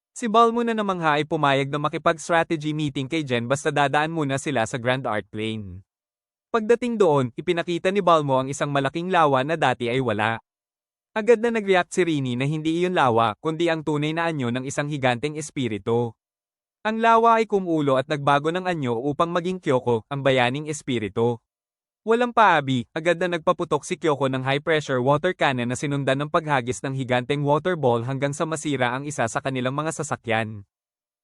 Si Balmo na namangha ay pumayag na makipag-strategy meeting kay Jen basta dadaan muna sila sa Grand Art Plane. Pagdating doon, ipinakita ni Balmo ang isang malaking lawa na dati ay wala. Agad na nag-react si Rini na hindi iyon lawa, kundi ang tunay na anyo ng isang higanteng espiritu. Ang lawa ay kumulo at nagbago ng anyo upang maging Kyoko, ang bayaning espiritu. Walang paabi, agad na nagpaputok si Kyoko ng high-pressure water cannon na sinundan ng paghagis ng higanteng water ball hanggang sa masira ang isa sa kanilang mga sasakyan.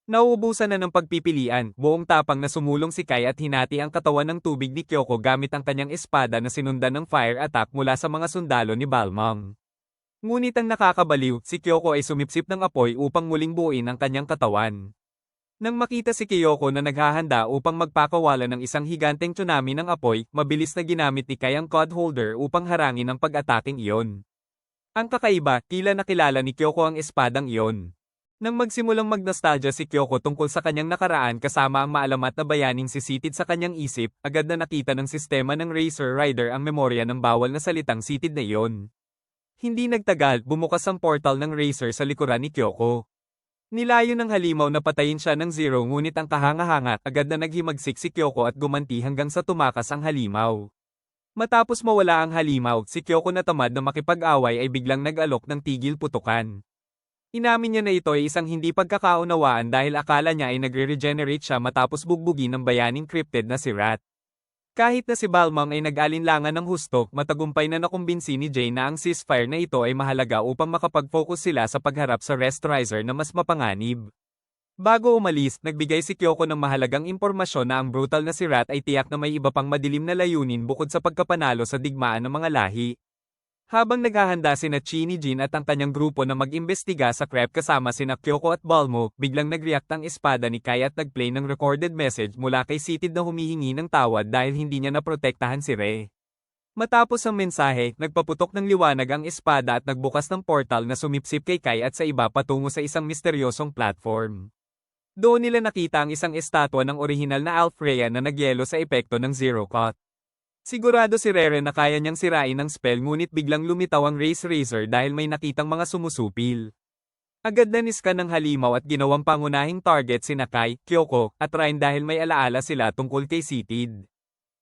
Nauubusan na ng pagpipilian, buong tapang na sumulong si Kai at hinati ang katawan ng tubig ni Kyoko gamit ang kanyang espada na sinundan ng fire attack mula sa mga sundalo ni Balmung. Ngunit ang nakakabaliw, si Kyoko ay sumipsip ng apoy upang muling buuin ang kanyang katawan. Nang makita si Kyoko na naghahanda upang magpakawala ng isang higanteng tsunami ng apoy, mabilis na ginamit ni Kai ang cod holder upang harangin ang pag-ataking iyon. Ang kakaiba, tila nakilala ni Kyoko ang espadang iyon. Nang magsimulang magnostalgia si Kyoko tungkol sa kanyang nakaraan kasama ang maalamat na bayaning sisitid sa kanyang isip, agad na nakita ng sistema ng Racer Rider ang memorya ng bawal na salitang sitid na iyon. Hindi nagtagal, bumukas ang portal ng Racer sa likuran ni Kyoko. Nilayo ng halimaw na patayin siya ng Zero ngunit ang kahanga-hanga agad na naghimagsik si Kyoko at gumanti hanggang sa tumakas ang halimaw. Matapos mawala ang halimaw, si Kyoko na tamad na makipag-away ay biglang nag-alok ng tigil putukan. Inamin niya na ito ay isang hindi pagkakaunawaan dahil akala niya ay nagre-regenerate siya matapos bugbugin ng bayaning cryptid na si Rat. Kahit na si Balmung ay nag-alinlangan ng husto, matagumpay na nakumbinsi ni Jane na ang ceasefire na ito ay mahalaga upang makapag-focus sila sa pagharap sa Restriser na mas mapanganib. Bago umalis, nagbigay si Kyoko ng mahalagang impormasyon na ang brutal na si Rat ay tiyak na may iba pang madilim na layunin bukod sa pagkapanalo sa digmaan ng mga lahi. Habang naghahanda sina Chini Jin at ang kanyang grupo na mag-imbestiga sa creep kasama sina Kyoko at Balmo, biglang nag-react ang espada ni Kai at nag-play ng recorded message mula kay Sitid na humihingi ng tawad dahil hindi niya naprotektahan si Rei. Matapos ang mensahe, nagpaputok ng liwanag ang espada at nagbukas ng portal na sumipsip kay Kai at sa iba patungo sa isang misteryosong platform. Doon nila nakita ang isang estatwa ng orihinal na Alfreya na nagyelo sa epekto ng Zero Cut. Sigurado si Rere na kaya niyang sirain ang spell ngunit biglang lumitaw ang Race Razor dahil may nakitang mga sumusupil. Agad na niskan ng halimaw at ginawang pangunahing target sina Kai, Kyoko, at Ryan dahil may alaala sila tungkol kay Sitid.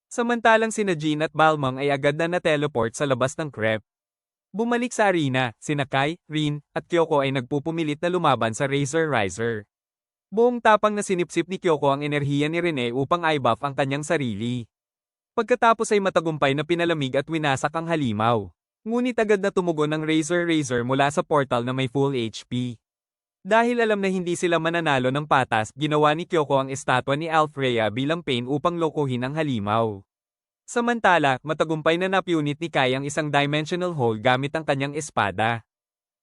Samantalang sina Jean at Balmung ay agad na na-teleport sa labas ng creep. Bumalik sa arena, sina Kai, Rin, at Kyoko ay nagpupumilit na lumaban sa Razor Riser. Buong tapang na sinipsip ni Kyoko ang enerhiya ni Rene upang i-buff ang kanyang sarili. Pagkatapos ay matagumpay na pinalamig at winasak ang halimaw. Ngunit agad na tumugon ng Razor mula sa portal na may full HP. Dahil alam na hindi sila mananalo ng patas, ginawa ni Kyoko ang estatwa ni Alfreya bilang pain upang lokohin ang halimaw. Samantala, matagumpay na napunit ni Kai ang isang dimensional hole gamit ang kanyang espada.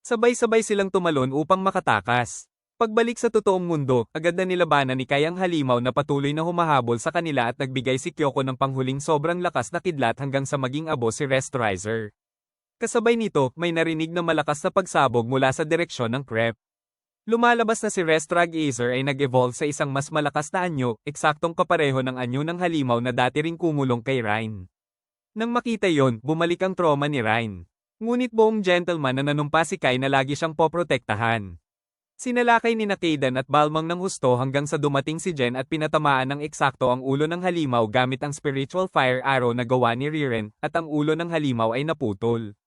Sabay-sabay silang tumalon upang makatakas. Pagbalik sa totoong mundo, agad na nilabanan ni Kai ang halimaw na patuloy na humahabol sa kanila at nagbigay si Kyoko ng panghuling sobrang lakas na kidlat hanggang sa maging abo si Restriser. Kasabay nito, may narinig na malakas na pagsabog mula sa direksyon ng creep. Lumalabas na si Restriser ay nag-evolve sa isang mas malakas na anyo, eksaktong kapareho ng anyo ng halimaw na dati ring kumulong kay Ryan. Nang makita yon, bumalik ang trauma ni Ryan. Ngunit buong gentleman na nanumpa si Kai na lagi siyang poprotektahan. Sinalakay ni Kaidan at Balmung ng husto hanggang sa dumating si Jen at pinatamaan ng eksakto ang ulo ng halimaw gamit ang spiritual fire arrow na gawa ni Riren, at ang ulo ng halimaw ay naputol.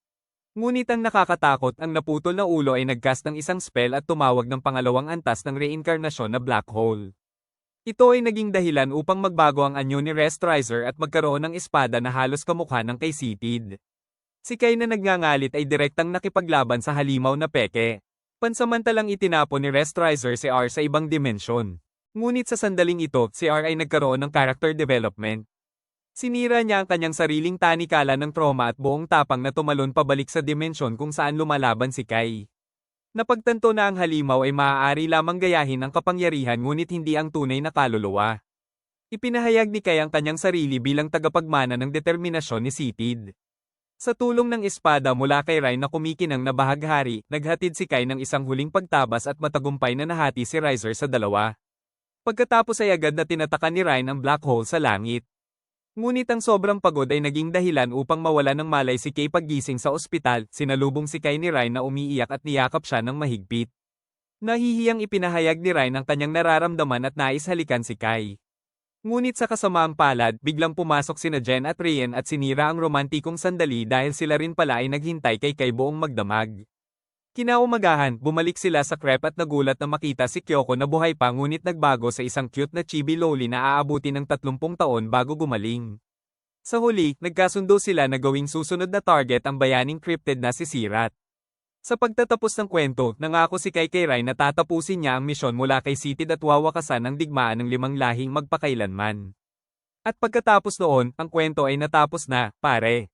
Ngunit ang nakakatakot, ang naputol na ulo ay nagcast ng isang spell at tumawag ng pangalawang antas ng reinkarnasyon na black hole. Ito ay naging dahilan upang magbago ang anyo ni Restriser at magkaroon ng espada na halos kamukha ng kay Sitid. Si Kai na nagngangalit ay direktang nakipaglaban sa halimaw na peke. Pansamantalang itinapon ni Restriser si R sa ibang dimensyon. Ngunit sa sandaling ito, si R ay nagkaroon ng character development. Sinira niya ang kanyang sariling tanikala ng trauma at buong tapang na tumalon pabalik sa dimensyon kung saan lumalaban si Kai. Napagtanto na ang halimaw ay maaari lamang gayahin ang kapangyarihan ngunit hindi ang tunay na kaluluwa. Ipinahayag ni Kai ang kanyang sarili bilang tagapagmana ng determinasyon ni Sitid. Sa tulong ng espada mula kay Rai na kumikinang na bahaghari, naghatid si Kai ng isang huling pagtabas at matagumpay na nahati si Riser sa dalawa. Pagkatapos ay agad na tinatakan ni Rai ang black hole sa langit. Ngunit ang sobrang pagod ay naging dahilan upang mawala ng malay si Kay paggising sa ospital, sinalubong si Kai ni Ryan na umiiyak at niyakap siya ng mahigpit. Nahihiyang ipinahayag ni Ryan ang kanyang nararamdaman at nais halikan si Kai. Ngunit sa kasamaang palad, biglang pumasok sina Jen at Ryan at sinira ang romantikong sandali dahil sila rin pala ay naghintay kay Kai buong magdamag. Kinaumagahan, bumalik sila sa crepe at nagulat na makita si Kyoko na buhay pa ngunit nagbago sa isang cute na chibi loli na aabuti ng 30 taon bago gumaling. Sa huli, nagkasundo sila na gawing susunod na target ang bayaning cryptid na si Sirat. Sa pagtatapos ng kwento, nangako si Kai kay Rai na tatapusin niya ang misyon mula kay Sitid at wawakasan ang digmaan ng 5 lahing magpakailanman. At pagkatapos noon, ang kwento ay natapos na, pare.